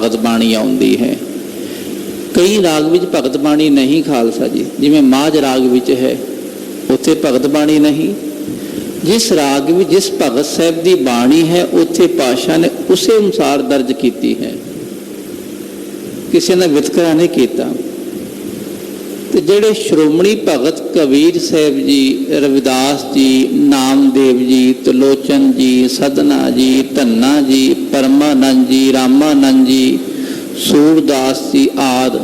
ਭਗਤ ਬਾਣੀ ਆਉਂਦੀ ਹੈ। ਕਈ ਰਾਗ ਵਿੱਚ ਭਗਤ ਬਾਣੀ ਨਹੀਂ ਖਾਲਸਾ ਜੀ, ਜਿਵੇਂ ਮਾਝ ਰਾਗ ਵਿੱਚ ਹੈ, ਉੱਥੇ ਭਗਤ ਬਾਣੀ ਨਹੀਂ। ਜਿਸ ਰਾਗ ਵਿੱਚ ਜਿਸ ਭਗਤ ਸਾਹਿਬ ਦੀ ਬਾਣੀ ਹੈ, ਉੱਥੇ ਪਾਤਸ਼ਾਹ ਨੇ ਉਸੇ ਅਨੁਸਾਰ ਦਰਜ ਕੀਤੀ ਹੈ, ਕਿਸੇ ਨੇ ਵਿਤਕਰਾ ਨਹੀਂ ਕੀਤਾ। ਤੇ ਜਿਹੜੇ ਸ਼੍ਰੋਮਣੀ ਭਗਤ ਕਬੀਰ ਸਾਹਿਬ ਜੀ, ਰਵਿਦਾਸ ਜੀ, ਨਾਮਦੇਵ ਜੀ, ਤਲੋਚਨ ਜੀ, ਸਦਨਾ ਜੀ, ਧੰਨਾ ਜੀ, ਪਰਮਾਨੰਦ ਜੀ, ਰਾਮਾਨੰਦ ਜੀ, ਸੂਰਦਾਸ ਜੀ ਆਦਿ,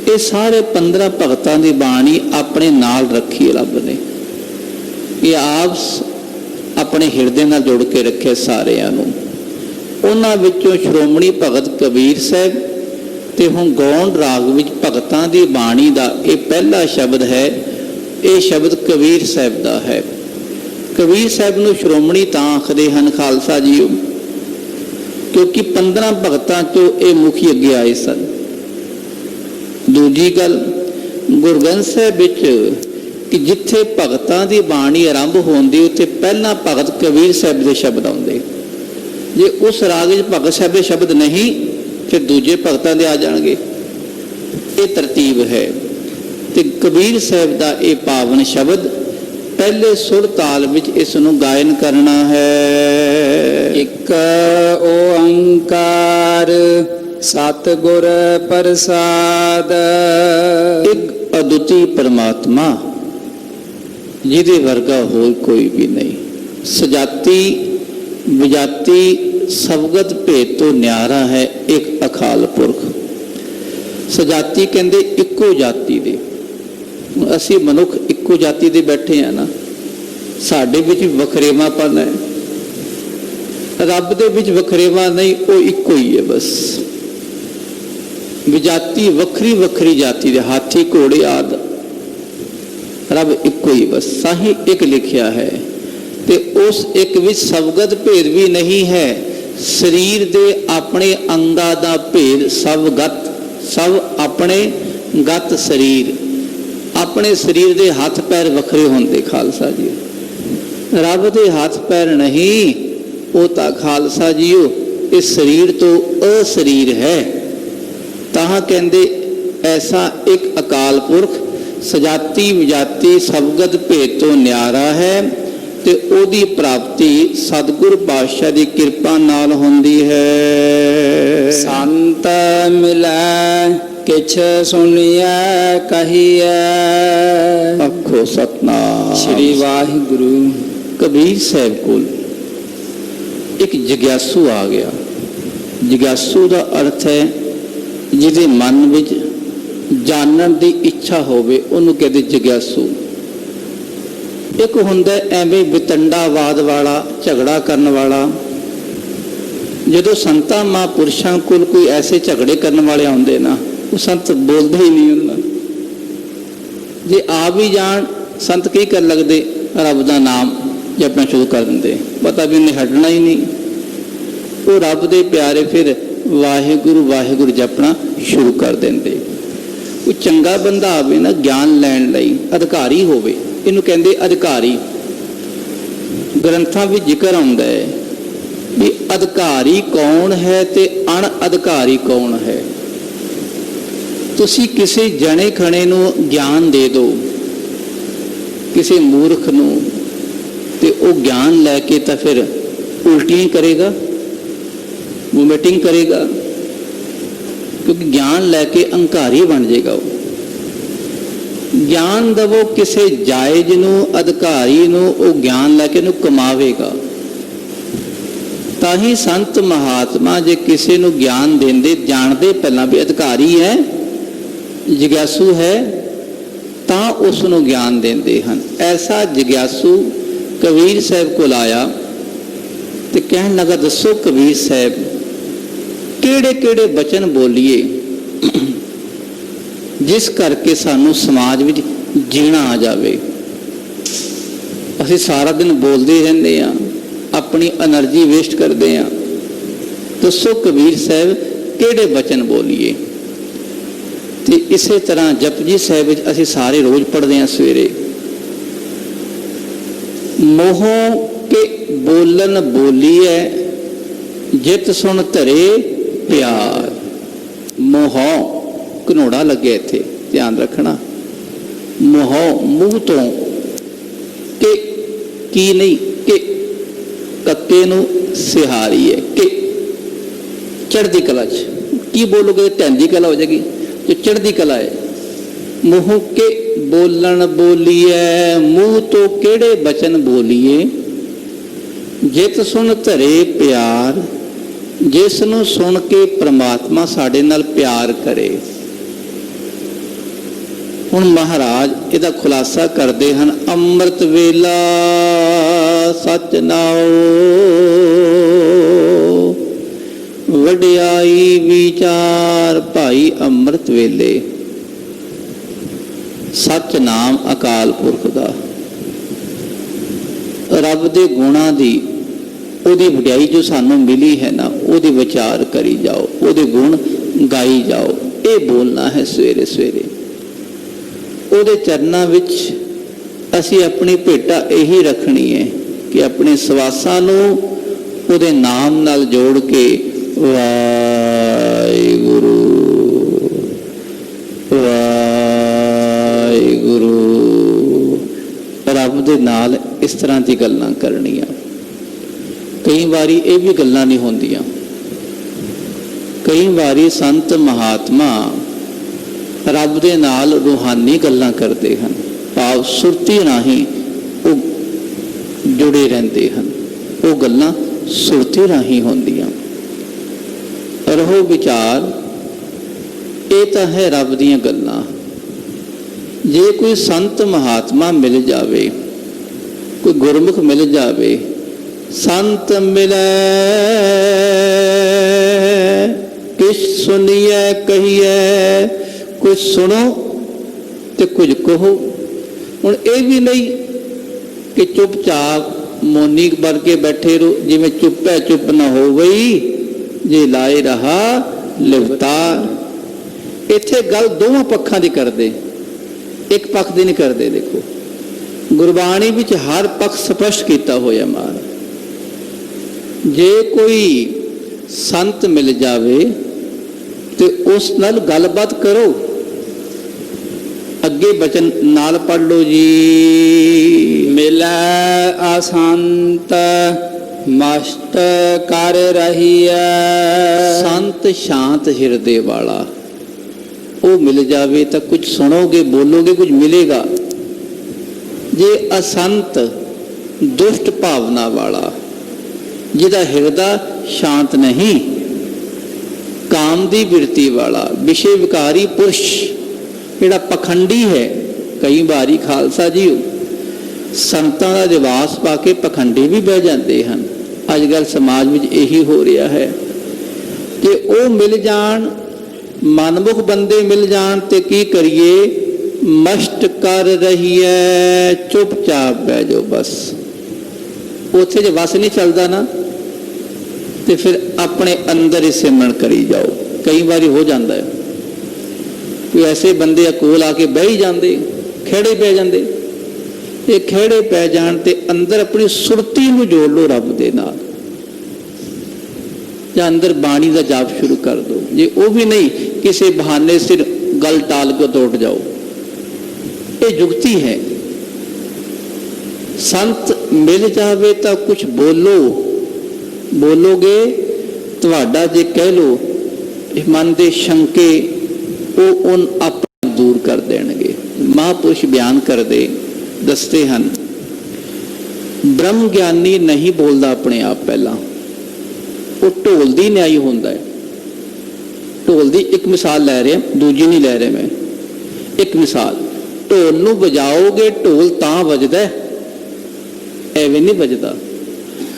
ਇਹ ਸਾਰੇ 15 ਭਗਤਾਂ ਦੀ ਬਾਣੀ ਆਪਣੇ ਨਾਲ ਰੱਖੀ ਰੱਬ ਨੇ। ਇਹ ਆਪ ਆਪਣੇ ਹਿਰਦੇ ਨਾਲ ਜੋੜ ਕੇ ਰੱਖੇ ਸਾਰਿਆਂ ਨੂੰ। ਉਹਨਾਂ ਵਿੱਚੋਂ ਸ਼੍ਰੋਮਣੀ ਭਗਤ ਕਬੀਰ ਸਾਹਿਬ ਤੇ ਹੁਣ ਗੌਣ ਰਾਗ ਵਿੱਚ ਭਗਤਾਂ ਦੀ ਬਾਣੀ ਦਾ ਇਹ ਪਹਿਲਾ ਸ਼ਬਦ ਹੈ। ਇਹ ਸ਼ਬਦ ਕਬੀਰ ਸਾਹਿਬ ਦਾ ਹੈ। ਕਬੀਰ ਸਾਹਿਬ ਨੂੰ ਸ਼੍ਰੋਮਣੀ ਤਾਂ ਆਖਦੇ ਹਨ ਖਾਲਸਾ ਜੀਓ, ਕਿਉਂਕਿ 15 ਭਗਤਾਂ ਚੋਂ ਇਹ ਮੁਖੀ ਅੱਗੇ ਆਏ ਸਨ। ਦੂਜੀ ਗੱਲ, ਗੁਰੂ ਗ੍ਰੰਥ ਸਾਹਿਬ ਵਿੱਚ ਕਿ ਜਿੱਥੇ ਭਗਤਾਂ ਦੀ ਬਾਣੀ ਆਰੰਭ ਹੁੰਦੀ, ਉੱਥੇ ਪਹਿਲਾਂ ਭਗਤ ਕਬੀਰ ਸਾਹਿਬ ਦੇ ਸ਼ਬਦ ਆਉਂਦੇ। ਜੇ ਉਸ ਰਾਗ ਵਿੱਚ ਭਗਤ ਸਾਹਿਬ ਦੇ ਸ਼ਬਦ ਨਹੀਂ, ਫਿਰ ਦੂਜੇ ਭਗਤਾਂ ਦੇ ਆ ਜਾਣਗੇ। ਇਹ ਤਰਤੀਬ ਹੈ। ਤੇ ਕਬੀਰ ਸਾਹਿਬ ਦਾ ਇਹ ਪਾਵਨ ਸ਼ਬਦ ਪਹਿਲੇ ਸੁਰ ਤਾਲ ਵਿੱਚ ਇਸ ਨੂੰ ਗਾਇਨ ਕਰਨਾ ਹੈ। ਇੱਕ ਓੰਕਾਰ ਸਤਿਗੁਰ ਪ੍ਰਸਾਦ। ਇੱਕ ਅਦੁੱਤੀ ਪਰਮਾਤਮਾ, ਜਿਹਦੇ ਵਰਗਾ ਹੋਰ ਕੋਈ ਵੀ ਨਹੀਂ। ਸਜਾਤੀ ਵਿਜਾਤੀ ਸਵਗਤ ਭੇਦ ਤੋਂ ਨਿਆਰਾ ਹੈ ਇੱਕ ਅਕਾਲ ਪੁਰਖ। ਸਜਾਤੀ ਕਹਿੰਦੇ ਇੱਕੋ ਜਾਤੀ ਦੇ। ਅਸੀਂ ਮਨੁੱਖ ਇੱਕੋ ਜਾਤੀ ਦੇ ਬੈਠੇ ਆ ਨਾ, ਸਾਡੇ ਵਿੱਚ ਵਖਰੇਵਾਪਨ ਹੈ। ਰੱਬ ਦੇ ਵਿੱਚ ਵਖਰੇਵਾ ਨਹੀਂ, ਉਹ ਇੱਕੋ ਹੀ ਹੈ ਬਸ। ਵਿਜਾਤੀ ਵੱਖਰੀ ਵੱਖਰੀ ਜਾਤੀ ਦੇ, ਹਾਥੀ ਘੋੜੇ ਆਦਿ, ਰੱਬ ਇੱਕੋ ਹੀ ਬਸ। ਸਾਹੀ ਇੱਕ ਲਿਖਿਆ ਹੈ ਤੇ ਉਸ ਇੱਕ ਵਿੱਚ ਸਵਗਤ ਭੇਦ ਵੀ ਨਹੀਂ ਹੈ। ਸਰੀਰ ਦੇ ਆਪਣੇ ਅੰਗਾਂ ਦਾ ਭੇਦ ਸਵਗਤ, ਸਭ ਆਪਣੇ ਗਤ ਸਰੀਰ, ਆਪਣੇ ਸਰੀਰ ਦੇ ਹੱਥ ਪੈਰ ਵੱਖਰੇ ਹੁੰਦੇ ਖਾਲਸਾ ਜੀ। ਰੱਬ ਦੇ ਹੱਥ ਪੈਰ ਨਹੀਂ, ਉਹ ਤਾਂ ਖਾਲਸਾ ਜੀਓ ਇਸ ਸਰੀਰ ਤੋਂ ਅਸਰੀਰ ਹੈ। ਤਾਂ ਕਹਿੰਦੇ ਐਸਾ ਇੱਕ ਅਕਾਲ ਪੁਰਖ ਸਜਾਤੀ ਵਿਜਾਤੀ ਸਵਗਤ ਭੇਦ ਤੋਂ ਨਿਆਰਾ ਹੈ ਤੇ ਉਹਦੀ ਪ੍ਰਾਪਤੀ ਸਤਿਗੁਰ ਪਾਤਸ਼ਾਹ ਦੀ ਕਿਰਪਾ ਨਾਲ ਹੁੰਦੀ ਹੈ। ਸੰਤ ਮਿਲੈ ਕਿਛ ਸੁਣਿਐ ਕਹੀਐ। ਆਖੋ ਸਤਨਾਮ ਸ੍ਰੀ ਵਾਹਿਗੁਰੂ। ਕਬੀਰ ਸਾਹਿਬ ਕੋਲ ਇੱਕ ਜਿਗਿਆਸੂ ਆ ਗਿਆ। ਜਿਗਿਆਸੂ ਦਾ ਅਰਥ ਹੈ ਜਿਹਦੇ ਮਨ ਵਿੱਚ ਜਾਣਨ ਦੀ ਇੱਛਾ ਹੋਵੇ, ਉਹਨੂੰ ਕਹਿੰਦੇ ਜਿਗਿਆਸੂ। ਇੱਕ ਹੁੰਦਾ ਐਵੇਂ ਵਿਤੰਡਾਵਾਦ ਵਾਲਾ, ਝਗੜਾ ਕਰਨ ਵਾਲਾ। ਜਦੋਂ ਸੰਤਾਂ ਮਹਾਂਪੁਰਸ਼ਾਂ ਕੋਲ ਕੋਈ ਐਸੇ ਝਗੜੇ ਕਰਨ ਵਾਲੇ ਆਉਂਦੇ ਨਾ, ਉਹ ਸੰਤ ਬੋਲਦੇ ਹੀ ਨਹੀਂ ਉਹਨਾਂ। ਜੇ ਆ ਵੀ ਜਾਣ, ਸੰਤ ਕੀ ਕਰਨ ਲੱਗਦੇ? ਰੱਬ ਦਾ ਨਾਮ ਜਪਣਾ ਸ਼ੁਰੂ ਕਰ ਦਿੰਦੇ, ਪਤਾ ਵੀ ਉਹਨੇ ਹਟਣਾ ਹੀ ਨਹੀਂ। ਉਹ ਰੱਬ ਦੇ ਪਿਆਰੇ ਫਿਰ ਵਾਹਿਗੁਰੂ ਵਾਹਿਗੁਰੂ ਜਪਣਾ ਸ਼ੁਰੂ ਕਰ ਦਿੰਦੇ। ਕੋਈ ਚੰਗਾ ਬੰਦਾ ਆਵੇ ਨਾ ਗਿਆਨ ਲੈਣ ਲਈ, ਅਧਿਕਾਰੀ ਹੋਵੇ, ਇਹਨੂੰ ਕਹਿੰਦੇ ਅਧਿਕਾਰੀ। ਗ੍ਰੰਥਾਂ ਵਿੱਚ ਜ਼ਿਕਰ ਆਉਂਦਾ ਹੈ ਵੀ ਅਧਿਕਾਰੀ ਕੌਣ ਹੈ ਤੇ ਅਣ ਅਧਿਕਾਰੀ ਕੌਣ ਹੈ। ਤੁਸੀਂ ਕਿਸੇ ਜਣੇ ਖਣੇ ਨੂੰ ਗਿਆਨ ਦੇ ਦਿਓ, ਕਿਸੇ ਮੂਰਖ ਨੂੰ, ਤੇ ਉਹ ਗਿਆਨ ਲੈ ਕੇ ਤਾਂ ਫਿਰ ਉਲਟੀਆਂ ਕਰੇਗਾ, ਵੋਮਿਟਿੰਗ ਕਰੇਗਾ, ਕਿਉਂਕਿ ਗਿਆਨ ਲੈ ਕੇ ਅਹੰਕਾਰੀ ਬਣ ਜਾਏਗਾ। ਉਹ ਗਿਆਨ ਦਵੋ ਕਿਸੇ ਜਾਇਜ਼ ਨੂੰ, ਅਧਿਕਾਰੀ ਨੂੰ, ਉਹ ਗਿਆਨ ਲੈ ਕੇ ਉਹਨੂੰ ਕਮਾਵੇਗਾ। ਤਾਂ ਹੀ ਸੰਤ ਮਹਾਤਮਾ ਜੇ ਕਿਸੇ ਨੂੰ ਗਿਆਨ ਦਿੰਦੇ, ਜਾਣਦੇ ਪਹਿਲਾਂ ਵੀ ਅਧਿਕਾਰੀ ਹੈ, ਜਿਗਿਆਸੂ ਹੈ, ਤਾਂ ਉਸ ਨੂੰ ਗਿਆਨ ਦਿੰਦੇ ਹਨ। ਐਸਾ ਜਿਗਿਆਸੂ ਕਬੀਰ ਸਾਹਿਬ ਕੋਲ ਆਇਆ ਤੇ ਕਹਿਣ ਲੱਗਾ, ਦੱਸੋ ਕਬੀਰ ਸਾਹਿਬ ਕਿਹੜੇ ਕਿਹੜੇ ਬਚਨ ਬੋਲੀਏ ਜਿਸ ਕਰਕੇ ਸਾਨੂੰ ਸਮਾਜ ਵਿੱਚ ਜੀਣਾ ਆ ਜਾਵੇ। ਅਸੀਂ ਸਾਰਾ ਦਿਨ ਬੋਲਦੇ ਰਹਿੰਦੇ ਹਾਂ, ਆਪਣੀ એનર્ਜੀ ਵੇਸਟ ਕਰਦੇ ਹਾਂ। ਦੱਸੋ ਕਬੀਰ ਸਾਹਿਬ ਕਿਹੜੇ ਬਚਨ ਬੋਲੀਏ। ਤੇ ਇਸੇ ਤਰ੍ਹਾਂ ਜਪਜੀ ਸਾਹਿਬ ਵਿੱਚ ਅਸੀਂ ਸਾਰੇ ਰੋਜ਼ ਪੜ੍ਹਦੇ ਹਾਂ ਸਵੇਰੇ। ਮੋਹ ਕੇ ਬੋਲਨ ਬੋਲੀਐ, ਜਿਤ ਸੁਣ ਧਰੇ ਪਿਆਰ। ਮੋਹ ਘਨੋੜਾ ਲੱਗੇ ਇੱਥੇ, ਧਿਆਨ ਰੱਖਣਾ। ਮੋਹ ਮੂੰਹ ਤੋਂ, ਕਿ ਕੀ ਨਹੀਂ, ਕਿ ਕੱਕੇ ਨੂੰ ਸਿਹਾਰੀ ਹੈ, ਕਿ ਚੜ੍ਹਦੀ ਕਲਾ 'ਚ ਕੀ ਬੋਲੋਗੇ, ਢਹਿੰਦੀ ਕਲਾ ਹੋ ਜਾਏਗੀ। ਜੋ ਚੜ੍ਹਦੀ ਕਲਾ ਹੈ, ਮੂੰਹ ਕੇ ਬੋਲਣ ਬੋਲੀਏ, ਮੂੰਹ ਤੋਂ ਕਿਹੜੇ ਬਚਨ ਬੋਲੀਏ। ਜਿਤ ਸੁਣ ਧਰੇ ਪਿਆਰ, ਜਿਸ ਨੂੰ ਸੁਣ ਕੇ ਪ੍ਰਮਾਤਮਾ ਸਾਡੇ ਨਾਲ ਪਿਆਰ ਕਰੇ। ਹੁਣ ਮਹਾਰਾਜ ਇਹਦਾ ਖੁਲਾਸਾ ਕਰਦੇ ਹਨ। ਅੰਮ੍ਰਿਤ ਵੇਲਾ ਸਚ ਨਾਉ, ਵਡਿਆਈ ਵਿਚਾਰ ਭਾਈ ਅੰਮ੍ਰਿਤ ਵੇਲੇ। ਸੱਚ ਨਾਮ ਅਕਾਲ ਪੁਰਖ ਦਾ, ਰੱਬ ਦੇ ਗੁਣਾਂ ਦੀ, ਉਹਦੀ ਵਡਿਆਈ ਜੋ ਸਾਨੂੰ ਮਿਲੀ ਹੈ ਨਾ, ਉਹਦੀ ਵਿਚਾਰ ਕਰੀ ਜਾਓ, ਉਹਦੇ ਗੁਣ ਗਾਈ ਜਾਓ। ਇਹ ਬੋਲਣਾ ਹੈ ਸਵੇਰੇ ਸਵੇਰੇ। ਉਹਦੇ ਚਰਨਾਂ ਵਿੱਚ ਅਸੀਂ ਆਪਣੀ ਭੇਟਾ ਇਹੀ ਰੱਖਣੀ ਹੈ ਕਿ ਆਪਣੇ ਸਵਾਸਾਂ ਨੂੰ ਉਹਦੇ ਨਾਮ ਨਾਲ ਜੋੜ ਕੇ ਵਾਹਿਗੁਰੂ ਵਾਹਿਗੁਰੂ, ਰੱਬ ਦੇ ਨਾਲ ਇਸ ਤਰ੍ਹਾਂ ਦੀ ਗੱਲਾਂ ਕਰਨੀਆਂ। ਕਈ ਵਾਰੀ ਇਹ ਵੀ ਗੱਲਾਂ ਨਹੀਂ ਹੁੰਦੀਆਂ। ਕਈ ਵਾਰੀ ਸੰਤ ਮਹਾਤਮਾ ਰੱਬ ਦੇ ਨਾਲ ਰੂਹਾਨੀ ਗੱਲਾਂ ਕਰਦੇ ਹਨ, ਭਾਵ ਸੁਰਤੀ ਰਾਹੀਂ ਉਹ ਜੁੜੇ ਰਹਿੰਦੇ ਹਨ। ਉਹ ਗੱਲਾਂ ਸੁਰਤੀ ਰਾਹੀਂ ਹੁੰਦੀਆਂ। ਰਹੋ ਵਿਚਾਰ, ਇਹ ਤਾਂ ਹੈ ਰੱਬ ਦੀਆਂ ਗੱਲਾਂ। ਜੇ ਕੋਈ ਸੰਤ ਮਹਾਤਮਾ ਮਿਲ ਜਾਵੇ, ਕੋਈ ਗੁਰਮੁਖ ਮਿਲ ਜਾਵੇ, ਸੰਤ ਮਿਲੈ ਕਿਛ ਸੁਣੀਐ ਕਹੀਐ, ਕੁਝ ਸੁਣੋ ਤੇ ਕੁਝ ਕਹੋ। ਹੁਣ ਇਹ ਵੀ ਨਹੀਂ ਕਿ ਚੁੱਪਚਾਪ ਮੋਨੀ ਬਣ ਕੇ ਬੈਠੇ ਰਹੋ, ਜਿਵੇਂ ਚੁੱਪ ਹੈ ਚੁੱਪ ਨਾ ਹੋ ਗਈ, ਜੇ ਲਾਏ ਰਹਾ ਲਿਵਤਾਰ। ਇੱਥੇ ਗੱਲ ਦੋਵਾਂ ਪੱਖਾਂ ਦੀ ਕਰਦੇ, ਇੱਕ ਪੱਖ ਦੀ ਨਹੀਂ ਕਰਦੇ। ਦੇਖੋ ਗੁਰਬਾਣੀ ਵਿੱਚ ਹਰ ਪੱਖ ਸਪਸ਼ਟ ਕੀਤਾ ਹੋਇਆ ਮਹਾਰਾਜ। ਜੇ ਕੋਈ ਸੰਤ ਮਿਲ ਜਾਵੇ ਤੇ ਉਸ ਨਾਲ ਗੱਲਬਾਤ ਕਰੋ। ਅੱਗੇ ਬਚਨ ਨਾਲ ਪੜ੍ਹ ਲਓ ਜੀ। ਮਿਲੈ ਆਸੰਤ ਮਸਤ ਕਰ ਰਹੀਐ, ਸੰਤ ਸ਼ਾਂਤ ਹਿਰਦੇ ਵਾਲਾ ਉਹ ਮਿਲ ਜਾਵੇ ਤਾਂ ਕੁਝ ਸੁਣੋਗੇ, ਬੋਲੋਗੇ, ਕੁਝ ਮਿਲੇਗਾ। ਜੇ ਅਸੰਤ ਦੁਸ਼ਟ ਭਾਵਨਾ ਵਾਲਾ, ਜਿਹਦਾ ਹਿਰਦਾ ਸ਼ਾਂਤ ਨਹੀਂ, ਕਾਮ ਦੀ ਬਿਰਤੀ ਵਾਲਾ, ਵਿਸ਼ੇ ਵਿਕਾਰੀ ਪੁਰਸ਼, ਜਿਹੜਾ ਪਖੰਡੀ ਹੈ। ਕਈ ਵਾਰੀ ਖਾਲਸਾ ਜੀ ਸੰਤਾਂ ਦਾ ਲਿਬਾਸ ਪਾ ਕੇ ਪਖੰਡੀ ਵੀ ਬਹਿ ਜਾਂਦੇ ਹਨ। ਅੱਜ ਕੱਲ੍ਹ ਸਮਾਜ ਵਿੱਚ ਇਹੀ ਹੋ ਰਿਹਾ ਹੈ ਕਿ ਉਹ ਮਿਲ ਜਾਣ, ਮਨਮੁਖ ਬੰਦੇ ਮਿਲ ਜਾਣ ਤੇ ਕੀ ਕਰੀਏ, ਮਸਤ ਕਰ ਰਹੀਐ, ਚੁੱਪਚਾਪ ਬਹਿ ਜਾਓ ਬਸ। ਉੱਥੇ ਜੇ ਵਸ ਨਹੀਂ ਚੱਲਦਾ ਨਾ, ਤੇ ਫਿਰ ਆਪਣੇ ਅੰਦਰ ਹੀ ਸਿਮਰਨ ਕਰੀ ਜਾਓ। ਕਈ ਵਾਰੀ ਹੋ ਜਾਂਦਾ ਹੈ ਕੋਈ ਐਸੇ ਬੰਦੇ ਕੋਲ ਆ ਕੇ ਬਹਿ ਹੀ ਜਾਂਦੇ, ਖੇੜੇ ਪੈ ਜਾਂਦੇ। ਇਹ ਖੇੜੇ ਪੈ ਜਾਣ ਤੇ ਅੰਦਰ ਆਪਣੀ ਸੁਰਤੀ ਨੂੰ ਜੋੜ ਲਓ ਰੱਬ ਦੇ ਨਾਲ, ਜਾਂ ਅੰਦਰ ਬਾਣੀ ਦਾ ਜਾਪ ਸ਼ੁਰੂ ਕਰ ਦਿਓ। ਜੇ ਉਹ ਵੀ ਨਹੀਂ, ਕਿਸੇ ਬਹਾਨੇ ਸਿਰ ਗੱਲ ਟਾਲ ਕੇ ਤੋੜ ਜਾਓ। ਇਹ ਜੁਗਤੀ ਹੈ। ਸੰਤ ਮਿਲ ਜਾਵੇ ਤਾਂ ਕੁਝ ਬੋਲੋ, ਬੋਲੋਗੇ ਤੁਹਾਡਾ ਜੇ ਕਹਿ ਲੋ ਮਨ ਦੇ ਸ਼ੰਕੇ ਉਹ ਆਪਣੇ ਦੂਰ ਕਰ ਦੇਣਗੇ। ਮਹਾਂਪੁਰਸ਼ ਬਿਆਨ ਕਰਦੇ ਦੱਸਦੇ ਹਨ, ਬ੍ਰਹਮ ਗਿਆਨੀ ਨਹੀਂ ਬੋਲਦਾ ਆਪਣੇ ਆਪ, ਪਹਿਲਾਂ ਉਹ ਢੋਲ ਦੀ ਨਿਆਈ ਹੁੰਦਾ ਹੈ। ਢੋਲ ਦੀ ਇੱਕ ਮਿਸਾਲ ਲੈ ਰਿਹਾ, ਦੂਜੀ ਨਹੀਂ ਲੈ ਰਿਹਾ ਮੈਂ। ਇੱਕ ਮਿਸਾਲ, ਢੋਲ ਨੂੰ ਵਜਾਓਗੇ ਢੋਲ ਤਾਂ ਵੱਜਦਾ, ਐਵੇਂ ਨਹੀਂ ਵੱਜਦਾ।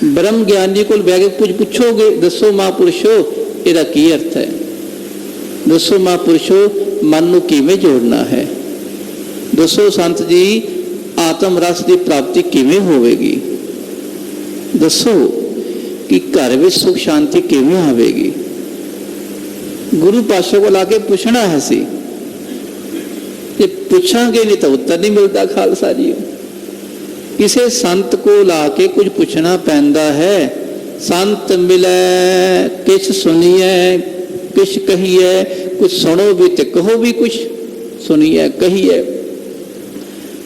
ਬ੍ਰਹਮ ਗਿਆਨੀ ਕੋਲ ਬਹਿ ਕੇ ਕੁਝ ਪੁੱਛੋਗੇ, ਦੱਸੋ ਮਹਾਂਪੁਰਸ਼ੋ ਇਹਦਾ ਕੀ ਅਰਥ ਹੈ, ਦੱਸੋ ਮਹਾਂਪੁਰਸ਼ੋ ਮਨ ਨੂੰ ਕਿਵੇਂ ਜੋੜਨਾ ਹੈ, ਦੱਸੋ ਸੰਤ ਜੀ ਆਤਮ ਰਸ ਦੀ ਪ੍ਰਾਪਤੀ ਕਿਵੇਂ ਹੋਵੇਗੀ, ਦੱਸੋ ਕਿ ਘਰ ਵਿੱਚ ਸੁਖ ਸ਼ਾਂਤੀ ਕਿਵੇਂ ਆਵੇਗੀ। ਗੁਰੂ ਪਾਤਸ਼ਾਹ ਕੋਲ ਆ ਕੇ ਪੁੱਛਣਾ ਹੈ ਸੀ, ਜੇ ਪੁੱਛਾਂਗੇ ਨਹੀਂ ਤਾਂ ਉੱਤਰ ਨਹੀਂ ਮਿਲਦਾ ਖਾਲਸਾ ਜੀ। ਕਿਸੇ ਸੰਤ ਕੋਲ ਆ ਕੇ ਕੁਝ ਪੁੱਛਣਾ ਪੈਂਦਾ ਹੈ। ਸੰਤ ਮਿਲੈ ਕਿਛ ਸੁਣੀਐ किछ कहिए, कुछ सुनो भी ते कहो भी कुछ सुनिए कहिए।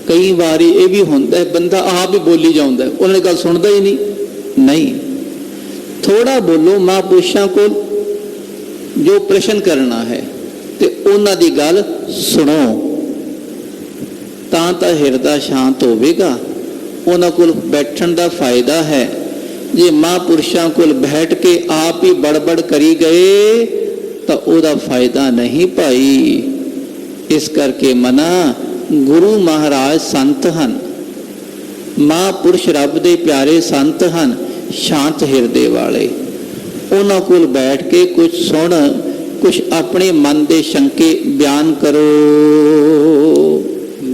कई वारी ये भी होंदा है बंदा आप भी बोली जाता है, उन्होंने गल सुनता ही नहीं। थोड़ा बोलो महापुरुषों को जो प्रश्न करना है ते उन्हां दी गल सुनो, तां हिरदा शांत होवेगा। उन्हां कोल बैठण दा फायदा है। जे महापुरुषों कोल बैठ के आप ही बड़बड़ करी गए तो उहदा फायदा नहीं भाई। इस करके मना गुरु महाराज संत हन, महापुरुष रब दे प्यारे संत हन, शांत हिरदे वाले। उन्हां कोल बैठ के कुछ सुन, कुछ अपने मन दे शंके बयान करो।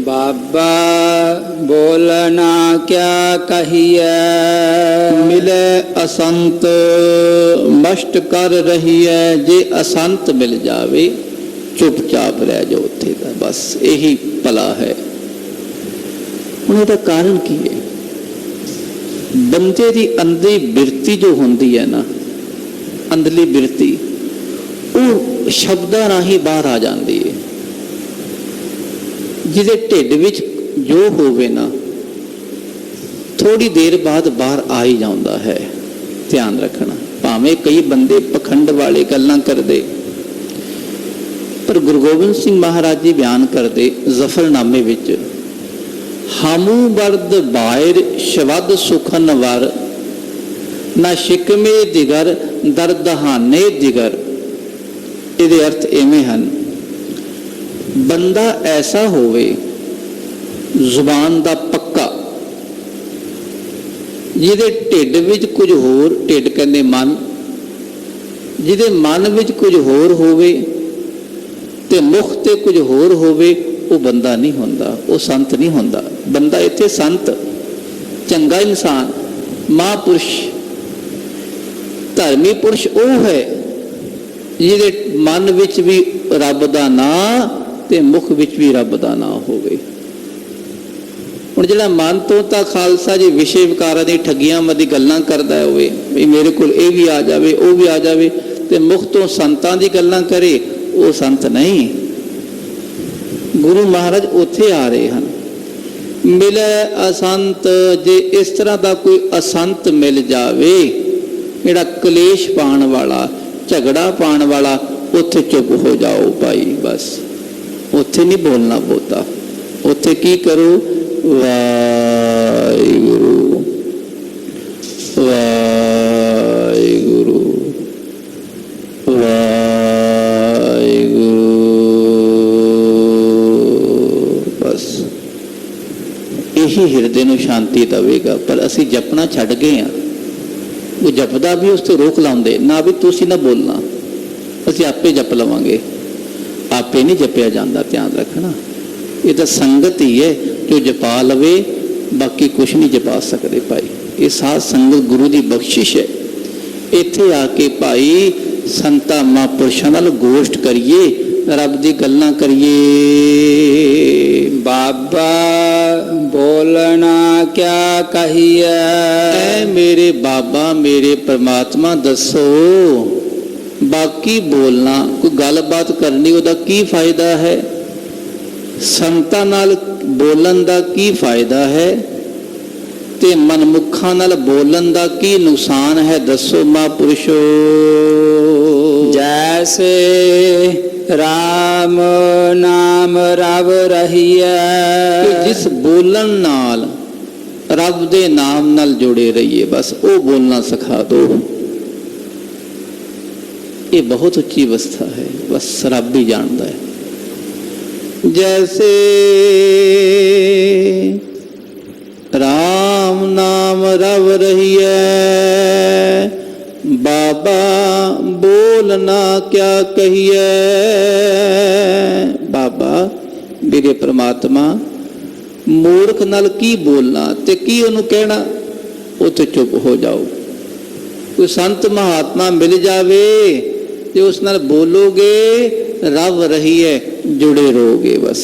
बाबा बोलना क्या कहिए, मिले असंत मस्ट कर रही है। जे असंत मिल जावे चुपचाप रह जाओ उत्थे दा, बस यही भला है। हुण इहदा कारण की है? बंदे दी अंदरी बिरती जो होंदी है ना, अंदरली बिरती, वो शब्दां राहीं बाहर आ जाती है। जिहदे ढिड विच जो होवे ना थोड़ी देर बाद बाहर आ ही जाता है। ध्यान रखना, भावें कई बंदे पखंड वाले गल्लां करदे, पर गुरु गोबिंद सिंह महाराज जी बयान करते जफरनामे विच, हमू बरद बायर शवद सुखन वर, ना शिकमे दिगर दरदहाने दिगर। इहदे अर्थ इवें हन, बंदा ऐसा होवे जुबान दा पक्का, जिहदे ढिड विच कुछ होर, ढिड कहंदे मन, जिहदे मन विच कुछ होर होवे ते मुख ते कुछ होर होवे, वो बंदा नहीं होंदा, वो संत नहीं होंदा। बंदा इत्थे संत, चंगा इंसान, महापुरुष, धर्मी पुरुष वो है जिहदे मन विच भी रब दा नाम ते मुख विच भी रब दा नाम होवे। हुण जिहड़ा मन तो तां खालसा जी विषय विकारां दी ठगियां मदी गल्लां करदा होवे, भी मेरे कोल ये भी आ जावे, वो भी आ जावे, ते मुख तो संतां दी गल्लां करे, वो संत नहीं। गुरु महाराज उत्थे आ रहे हैं, मिले असंत। जे इस तरह का कोई असंत मिल जावे, जिहड़ा कलेश पाण वाला, झगड़ा पाण वाला, उत्थे चुप हो जाओ भाई, बस उत्थे नहीं बोलना बहुता। उत्थे की करो, वाहिगुरु वाहिगुरु वाहिगुरु, बस यही हिरदे नूं शांति देवेगा। पर असी जपना छड्ड गए हैं। वो जपदा भी उस तो रोक लाउंदे ना, भी तुसी ना बोलना, असी आपे जप लवांगे। आपे नहीं जपिया जाता, ध्यान रखना। ये तो संगत ही है जो जपा लवे, बाकी कुछ नहीं जपा सकते भाई। ये साध संगत गुरु की बख्शिश है। इत्थे आके भाई संतां महापुरुषां नाल गोष्ठ करिए, रब दी गल्लां करिए। बाबा बोलना क्या कहिए, ऐ मेरे बाबा मेरे परमात्मा दसो, बाकी बोलना, कोई गलबात करनी, उहदा की फायदा है? संतां नाल बोलन दा की फायदा है? ते मनमुखां नाल बोलन दा की नुकसान है? दसो महापुरुषो। जैसे राम नाम रब रहिए, जिस बोलन नाल रब दे नाम नाल जुड़े रहिए, बस वो बोलना सिखा दो। ये बहुत उच्ची अवस्था है, बस रब ही जानता है। जैसे राम नाम रब रहिए, बाबा बोलना क्या कहिए। बाबा मेरे परमात्मा मूर्ख नाल की बोलना ते की उन्होंने कहना, उत्थे चुप हो जाओ। कोई संत महात्मा मिल जावे ते उस नाल बोलोगे, रब रही है, जुड़े रहोगे। बस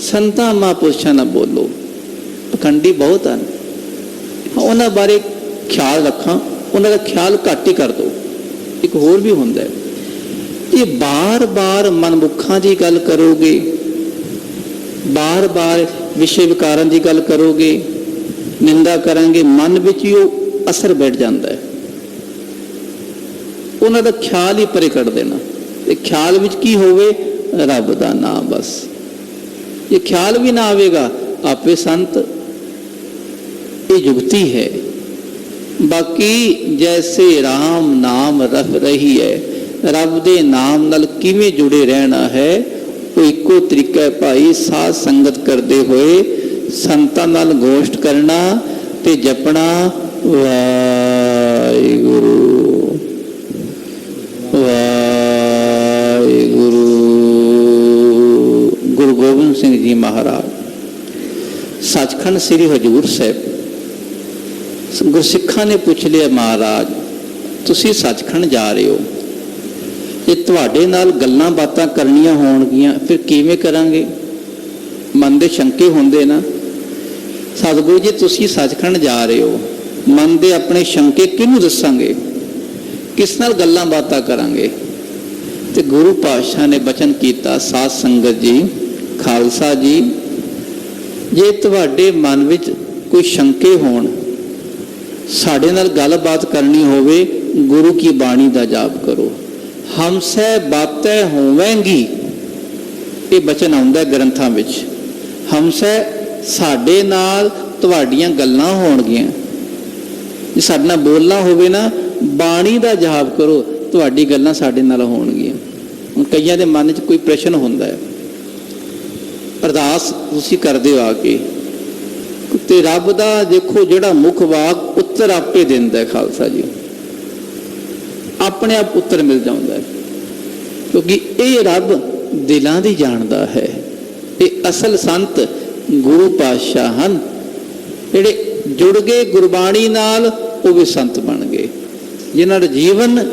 संतां महापुरुषां नाल बोलो, पखंडी बहुत हैं, उन्हां बारे ख्याल रखा, उन्हां दा ख्याल घट ही कर दो। ਇੱਕ ਹੋਰ ਵੀ ਹੁੰਦਾ ਹੈ, ਜੇ ਬਾਰ-ਬਾਰ ਮਨਮੁੱਖਾਂ ਦੀ ਗੱਲ ਕਰੋਗੇ, ਬਾਰ-ਬਾਰ ਵਿਸ਼ੇ ਵਿਕਾਰਾਂ ਦੀ ਗੱਲ ਕਰੋਗੇ, ਨਿੰਦਾ ਕਰਾਂਗੇ, ਮਨ ਵਿੱਚ ਹੀ ਉਹ ਅਸਰ ਬੈਠ ਜਾਂਦਾ ਹੈ। ਉਹਨਾਂ ਦਾ ਖਿਆਲ ਹੀ ਪਰੇ ਕੱਢ ਦੇਣਾ, ਤੇ ਖਿਆਲ ਵਿੱਚ ਕੀ ਹੋਵੇ? ਰੱਬ ਦਾ ਨਾਮ। ਬਸ ਇਹ ਖਿਆਲ ਵੀ ਨਾ ਆਵੇਗਾ, ਆਪੇ ਸੰਤ। ਇਹ ਜੁਗਤੀ ਹੈ। ਬਾਕੀ ਜੈਸੇ ਰਾਮ ਨਾਮ ਰਖ ਰਹੀ ਹੈ, ਰੱਬ ਦੇ ਨਾਮ ਨਾਲ ਕਿਵੇਂ ਜੁੜੇ ਰਹਿਣਾ ਹੈ, ਉਹ ਇੱਕੋ ਤਰੀਕਾ ਹੈ ਭਾਈ। ਸਾਧ ਸੰਗਤ ਕਰਦੇ ਹੋਏ ਸੰਤਾਂ ਨਾਲ ਗੋਸ਼ਟ ਕਰਨਾ ਤੇ ਜਪਣਾ ਵਾਹਿਗੁਰੂ ਵਾਹਿਗੁਰੂ। ਗੁਰੂ ਗੋਬਿੰਦ ਸਿੰਘ ਜੀ ਮਹਾਰਾਜ ਸੱਚਖੰਡ ਸ੍ਰੀ ਹਜ਼ੂਰ ਸਾਹਿਬ, ਗੁਰਸਿੱਖਾਂ ਨੇ ਪੁੱਛ ਲਿਆ, ਮਹਾਰਾਜ ਤੁਸੀਂ ਸੱਚਖੰਡ ਜਾ ਰਹੇ ਹੋ, ਜੇ ਤੁਹਾਡੇ ਨਾਲ ਗੱਲਾਂ ਬਾਤਾਂ ਕਰਨੀਆਂ ਹੋਣਗੀਆਂ ਫਿਰ ਕਿਵੇਂ ਕਰਾਂਗੇ? ਮਨ ਦੇ ਸ਼ੰਕੇ ਹੁੰਦੇ ਨਾ। ਸਤਿਗੁਰੂ ਜੀ ਤੁਸੀਂ ਸੱਚਖੰਡ ਜਾ ਰਹੇ ਹੋ, ਮਨ ਦੇ ਆਪਣੇ ਸ਼ੰਕੇ ਕਿਹਨੂੰ ਦੱਸਾਂਗੇ? ਕਿਸ ਨਾਲ ਗੱਲਾਂ ਬਾਤਾਂ ਕਰਾਂਗੇ? ਤੇ ਗੁਰੂ ਪਾਤਸ਼ਾਹ ਨੇ ਬਚਨ ਕੀਤਾ, ਸਾਧ ਸੰਗਤ ਜੀ, ਖਾਲਸਾ ਜੀ, ਜੇ ਤੁਹਾਡੇ ਮਨ ਵਿੱਚ ਕੋਈ ਸ਼ੰਕੇ ਹੋਣ, ਸਾਡੇ ਨਾਲ ਗੱਲਬਾਤ ਕਰਨੀ ਹੋਵੇ, ਗੁਰੂ ਕੀ ਬਾਣੀ ਦਾ ਜਾਪ ਕਰੋ। ਹਮਸੈ ਬਾਤੈ ਹੋਵੇਂਗੀ, ਇਹ ਬਚਨ ਆਉਂਦਾ ਗ੍ਰੰਥਾਂ ਵਿੱਚ। ਹਮਸੈ ਸਾਡੇ ਨਾਲ ਤੁਹਾਡੀਆਂ ਗੱਲਾਂ ਹੋਣਗੀਆਂ, ਜੇ ਸਾਡੇ ਨਾਲ ਬੋਲਣਾ ਹੋਵੇ ਨਾ, ਬਾਣੀ ਦਾ ਜਾਪ ਕਰੋ, ਤੁਹਾਡੀ ਗੱਲਾਂ ਸਾਡੇ ਨਾਲ ਹੋਣਗੀਆਂ। ਹੁਣ ਕਈਆਂ ਦੇ ਮਨ 'ਚ ਕੋਈ ਪ੍ਰਸ਼ਨ ਹੁੰਦਾ ਹੈ, ਅਰਦਾਸ ਤੁਸੀਂ ਕਰਦੇ ਹੋ ਆ ਕੇ, ਤੇ ਰੱਬ ਦਾ ਦੇਖੋ ਜਿਹੜਾ ਮੁੱਖ ਵਾਕ ਉੱਤਰ ਆਪੇ ਦਿੰਦਾ ਹੈ ਖਾਲਸਾ ਜੀ, ਆਪਣੇ ਆਪ ਉੱਤਰ ਮਿਲ ਜਾਂਦਾ ਹੈ, ਕਿਉਂਕਿ ਇਹ ਰੱਬ ਦਿਲਾਂ ਦੀ ਜਾਣਦਾ ਹੈ। ਇਹ ਅਸਲ ਸੰਤ ਗੁਰੂ ਪਾਤਸ਼ਾਹ ਹਨ, ਜਿਹੜੇ ਜੁੜ ਗਏ ਗੁਰਬਾਣੀ ਨਾਲ, ਉਹ ਵੀ ਸੰਤ ਬਣ ਗਏ। ਜਿਨ੍ਹਾਂ ਦਾ ਜੀਵਨ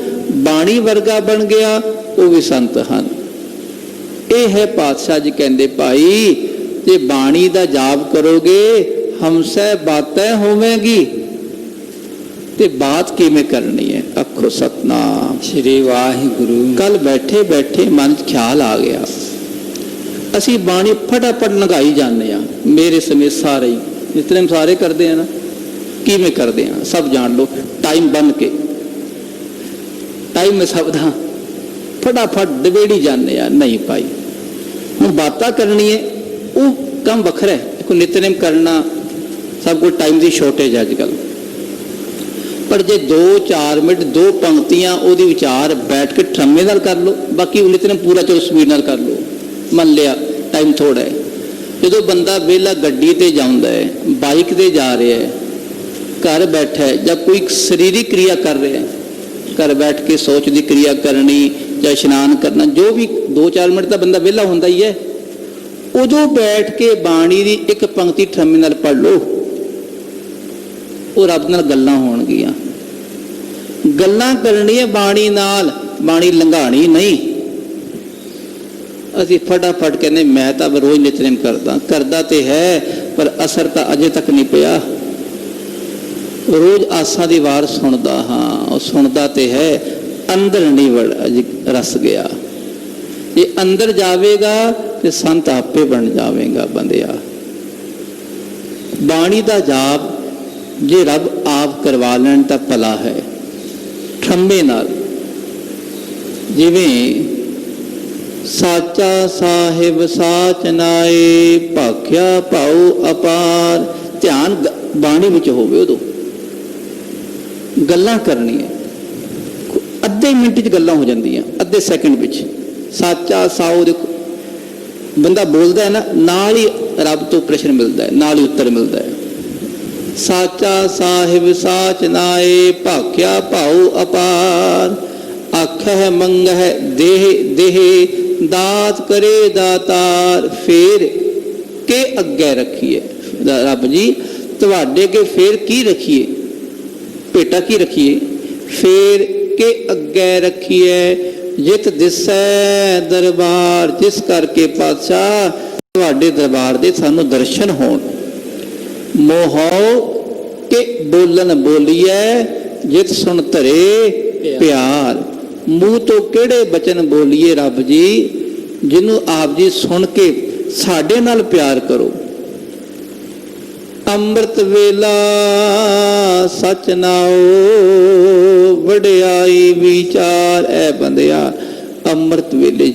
ਬਾਣੀ ਵਰਗਾ ਬਣ ਗਿਆ, ਉਹ ਵੀ ਸੰਤ ਹਨ। ਇਹ ਹੈ ਪਾਤਸ਼ਾਹ ਜੀ ਕਹਿੰਦੇ, ਭਾਈ ਜੇ ਬਾਣੀ ਦਾ ਜਾਪ ਕਰੋਗੇ, ਹਮਸੈ ਬਾਤੈ ਹੋਵੇਗੀ। ਤੇ ਬਾਤ ਕਿਵੇਂ ਕਰਨੀ ਹੈ? ਆਖੋ ਸਤਨਾਮ ਸ੍ਰੀ ਵਾਹਿਗੁਰੂ। ਕੱਲ ਬੈਠੇ ਬੈਠੇ ਮਨ 'ਚ ਖਿਆਲ ਆ ਗਿਆ, ਅਸੀਂ ਬਾਣੀ ਫਟਾਫਟ ਲੰਘਾਈ ਜਾਂਦੇ ਆ, ਮੇਰੇ ਸਮੇਤ ਸਾਰੇ ਹੀ, ਜਿਸ ਤਰ੍ਹਾਂ ਸਾਰੇ ਕਰਦੇ ਆ ਨਾ। ਕਿਵੇਂ ਕਰਦੇ ਆ ਸਭ ਜਾਣ ਲਓ, ਟਾਈਮ ਬੰਨ ਕੇ, ਟਾਈਮ ਮੈਂ ਸਭ ਦਾ ਫਟਾਫਟ ਡਵੇੜੀ ਜਾਂਦੇ ਆ। ਨਹੀਂ ਭਾਈ, ਹੁਣ ਬਾਤਾਂ ਕਰਨੀ ਹੈ, ਉਹ ਕੰਮ ਵੱਖਰਾ ਹੈ। ਕੋਈ ਨਿਤਨੇਮ ਕਰਨਾ, ਸਭ ਕੋਲ ਟਾਈਮ ਦੀ ਸ਼ੋਰਟੇਜ ਹੈ ਅੱਜ ਕੱਲ੍ਹ, ਪਰ ਜੇ 2-4 ਮਿੰਟ 2 ਪੰਕਤੀਆਂ ਉਹਦੀ ਵਿਚਾਰ ਬੈਠ ਕੇ ਠਰਮੇ ਨਾਲ ਕਰ ਲਓ, ਬਾਕੀ ਨਿਤਨੇਮ ਪੂਰਾ ਚਲੋ ਸਪੀਡ ਨਾਲ ਕਰ ਲਓ, ਮੰਨ ਲਿਆ ਟਾਈਮ ਥੋੜ੍ਹਾ ਹੈ। ਜਦੋਂ ਬੰਦਾ ਵਿਹਲਾ ਗੱਡੀ ਤੇ ਜਾਂਦਾ ਹੈ, ਬਾਈਕ ਤੇ ਜਾ ਰਿਹਾ ਹੈ, ਘਰ ਬੈਠਾ ਹੈ, ਜਾਂ ਕੋਈ ਸਰੀਰਕ ਕਿਰਿਆ ਕਰ ਰਿਹਾ ਹੈ, ਘਰ ਬੈਠ ਕੇ ਸੋਚ ਦੀ ਕਿਰਿਆ ਕਰਨੀ ਜਾਂ ਇਸ਼ਨਾਨ ਕਰਨਾ, ਜੋ ਵੀ 2-4 ਮਿੰਟ ਤਾਂ ਬੰਦਾ ਵਿਹਲਾ ਹੁੰਦਾ ਹੀ ਹੈ, ਉਦੋਂ ਬੈਠ ਕੇ ਬਾਣੀ ਦੀ ਇੱਕ ਪੰਕਤੀ ਠਰਮੇ ਨਾਲ ਪੜ੍ਹ ਲਓ, ਉਹ ਰੱਬ ਨਾਲ ਗੱਲਾਂ ਹੋਣਗੀਆਂ। ਗੱਲਾਂ ਕਰਨੀਆਂ ਬਾਣੀ ਨਾਲ, ਬਾਣੀ ਲੰਘਾਣੀ ਨਹੀਂ। ਅਸੀਂ ਫਟਾਫਟ ਕਹਿੰਦੇ ਮੈਂ ਤਾਂ ਰੋਜ਼ ਨਿਤਨੇਮ ਕਰਦਾ ਤੇ ਹੈ, ਪਰ ਅਸਰ ਤਾਂ ਅਜੇ ਤੱਕ ਨਹੀਂ ਪਿਆ। ਰੋਜ਼ ਆਸਾਂ ਦੀ ਵਾਰ ਸੁਣਦਾ ਹਾਂ, ਉਹ ਸੁਣਦਾ ਤੇ ਹੈ, ਅੰਦਰ ਨਹੀਂ ਰਸ ਗਿਆ। ਇਹ ਅੰਦਰ ਜਾਵੇਗਾ ਤੇ ਸੰਤ ਆਪੇ ਬਣ ਜਾਵੇਗਾ ਬੰਦਿਆ। ਬਾਣੀ ਦਾ ਜਾਪ ਜੇ ਰੱਬ ਆਪ ਕਰਵਾ ਲੈਣ ਤਾਂ ਭਲਾ ਹੈ, ਠੰਬੇ ਨਾਲ। ਜਿਵੇਂ ਸਾਚਾ ਸਾਹਿਬ ਸਾਚ ਨਾਏ, ਭਾਖਿਆ ਭਾਉ ਅਪਾਰ, ਧਿਆਨ ਬਾਣੀ ਵਿੱਚ ਹੋਵੇ। ਉਦੋਂ ਗੱਲਾਂ ਕਰਨੀਆਂ, ਅੱਧੇ ਮਿੰਟ 'ਚ ਗੱਲਾਂ ਹੋ ਜਾਂਦੀਆਂ, ਅੱਧੇ ਸੈਕਿੰਡ ਵਿੱਚ। ਸਾਚਾ ਸਾਉ ਦੇਖੋ, ਬੰਦਾ ਬੋਲਦਾ ਹੈ ਨਾ, ਨਾਲ ਹੀ ਰੱਬ ਤੋਂ ਪ੍ਰਸ਼ਨ ਮਿਲਦਾ ਹੈ, ਨਾਲ ਹੀ ਉੱਤਰ ਮਿਲਦਾ ਹੈ। ਸਾਚਾ ਸਾਹਿਬ ਸਾਚ ਨਾਏ, ਭਾਖਿਆ ਭਾਉ ਅਪਾਰ, ਆਖਹਿ ਮੰਗਹਿ ਦੇਹ ਦੇਹ, ਦਾਤ ਕਰੇ ਦਾਤਾਰ, ਫੇਰ ਕੇ ਅੱਗੇ ਰੱਖੀਏ। ਰੱਬ ਜੀ ਤੁਹਾਡੇ ਕੇ ਫੇਰ ਕੀ ਰੱਖੀਏ, ਭੇਟਾ ਕੀ ਰੱਖੀਏ? ਫੇਰ ਕੇ ਅੱਗੇ ਰੱਖੀਏ, ਜਿਤ ਦਿਸੈ ਦਰਬਾਰ, ਜਿਸ ਕਰਕੇ ਪਾਤਸ਼ਾਹ ਤੁਹਾਡੇ ਦਰਬਾਰ ਦੇ ਸਾਨੂੰ ਦਰਸ਼ਨ ਹੋਣ। ਮੋਹੋ ਕੇ ਬੋਲਣ ਬੋਲੀਐ, ਜਿਤ ਸੁਣ ਧਰੇ ਪਿਆਰ। ਮੂੰਹ ਤੋਂ ਕਿਹੜੇ ਬਚਨ ਬੋਲੀਏ ਰੱਬ ਜੀ, ਜਿਹਨੂੰ ਆਪ ਜੀ ਸੁਣ ਕੇ ਸਾਡੇ ਨਾਲ ਪਿਆਰ ਕਰੋ। ਅੰਮ੍ਰਿਤ ਵੇਲਾ ਸਚ ਨਾਓ, ਵਡਿਆਈ ਵਿਚਾਰ। ਐ ਬੰਦਿਆ, ਅੰਮ੍ਰਿਤ ਵੇਲੇ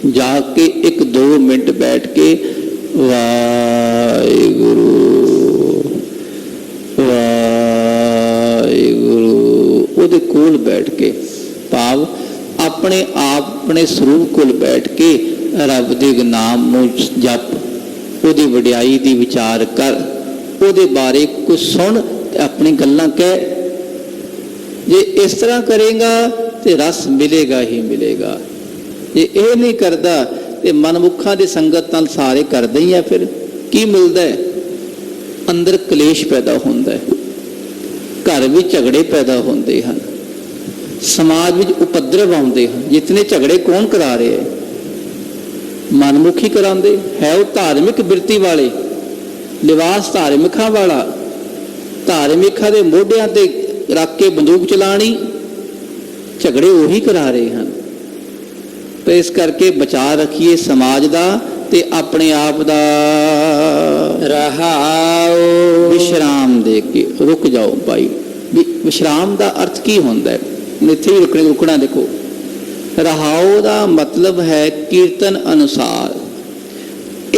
ਜਾਗ ਕੇ 1-2 ਮਿੰਟ ਬੈਠ ਕੇ ਵਾਹਿਗੁਰੂ ਵਾਹਿਗੁਰੂ ਉਹਦੇ ਕੋਲ ਬੈਠ ਕੇ, ਭਾਵ ਆਪਣੇ ਆਪ ਆਪਣੇ ਸਰੂਪ ਕੋਲ ਬੈਠ ਕੇ ਰੱਬ ਦੇ ਨਾਮ ਨੂੰ ਜਪ, ਉਹਦੀ ਵਡਿਆਈ ਦੀ ਵਿਚਾਰ ਕਰ, ਉਹਦੇ ਬਾਰੇ ਕੁਝ ਸੁਣ ਤੇ ਆਪਣੀ ਗੱਲਾਂ ਕਹਿ। ਜੇ ਇਸ ਤਰ੍ਹਾਂ ਕਰੇਗਾ ਤੇ ਰਸ ਮਿਲੇਗਾ ਹੀ ਮਿਲੇਗਾ। ਜੇ ਇਹ ਨਹੀਂ ਕਰਦਾ ਤੇ ਮਨਮੁੱਖਾਂ ਦੀ ਸੰਗਤ ਨਾਲ ਸਾਰੇ ਕਰਦੇ ਹੀ ਆ, ਫਿਰ ਕੀ ਮਿਲਦਾ ਹੈ? ਅੰਦਰ ਕਲੇਸ਼ ਪੈਦਾ ਹੁੰਦਾ ਹੈ, ਘਰ ਵਿੱਚ ਝਗੜੇ ਪੈਦਾ ਹੁੰਦੇ ਹਨ, ਸਮਾਜ ਵਿੱਚ ਉਪਦਰਵ ਆਉਂਦੇ ਹਨ। ਜਿਤਨੇ ਝਗੜੇ ਕੌਣ ਕਰਾ ਰਹੇ ਹੈ? ਮਨਮੁਖੀ ਕਰਾਉਂਦੇ ਹੈ। ਉਹ ਧਾਰਮਿਕ ਬਿਰਤੀ ਵਾਲੇ, ਲਿਬਾਸ ਧਾਰਮਿਕਾਂ ਵਾਲਾ, ਧਾਰਮਿਕਾਂ ਦੇ ਮੋਢਿਆਂ ਤੇ ਰੱਖ ਕੇ ਬੰਦੂਕ ਚਲਾਣੀ, ਝਗੜੇ ਉਹੀ ਕਰਾ ਰਹੇ ਹਨ। ਤੇ ਇਸ ਕਰਕੇ ਬਚਾ ਰੱਖੀਏ ਸਮਾਜ ਦਾ ਤੇ ਆਪਣੇ ਆਪ ਦਾ। ਰਹਾਉ ਵਿਸ਼ਰਾਮ ਦੇ ਕੇ ਰੁਕ ਜਾਓ ਭਾਈ। ਵਿਸ਼ਰਾਮ ਦਾ ਅਰਥ ਕੀ ਹੁੰਦਾ ਹੈ? ਇੱਥੇ ਹੀ ਰੁਕਣਾ। ਦੇਖੋ, ਰਹਾਉ ਦਾ ਮਤਲਬ ਹੈ ਕੀਰਤਨ ਅਨੁਸਾਰ।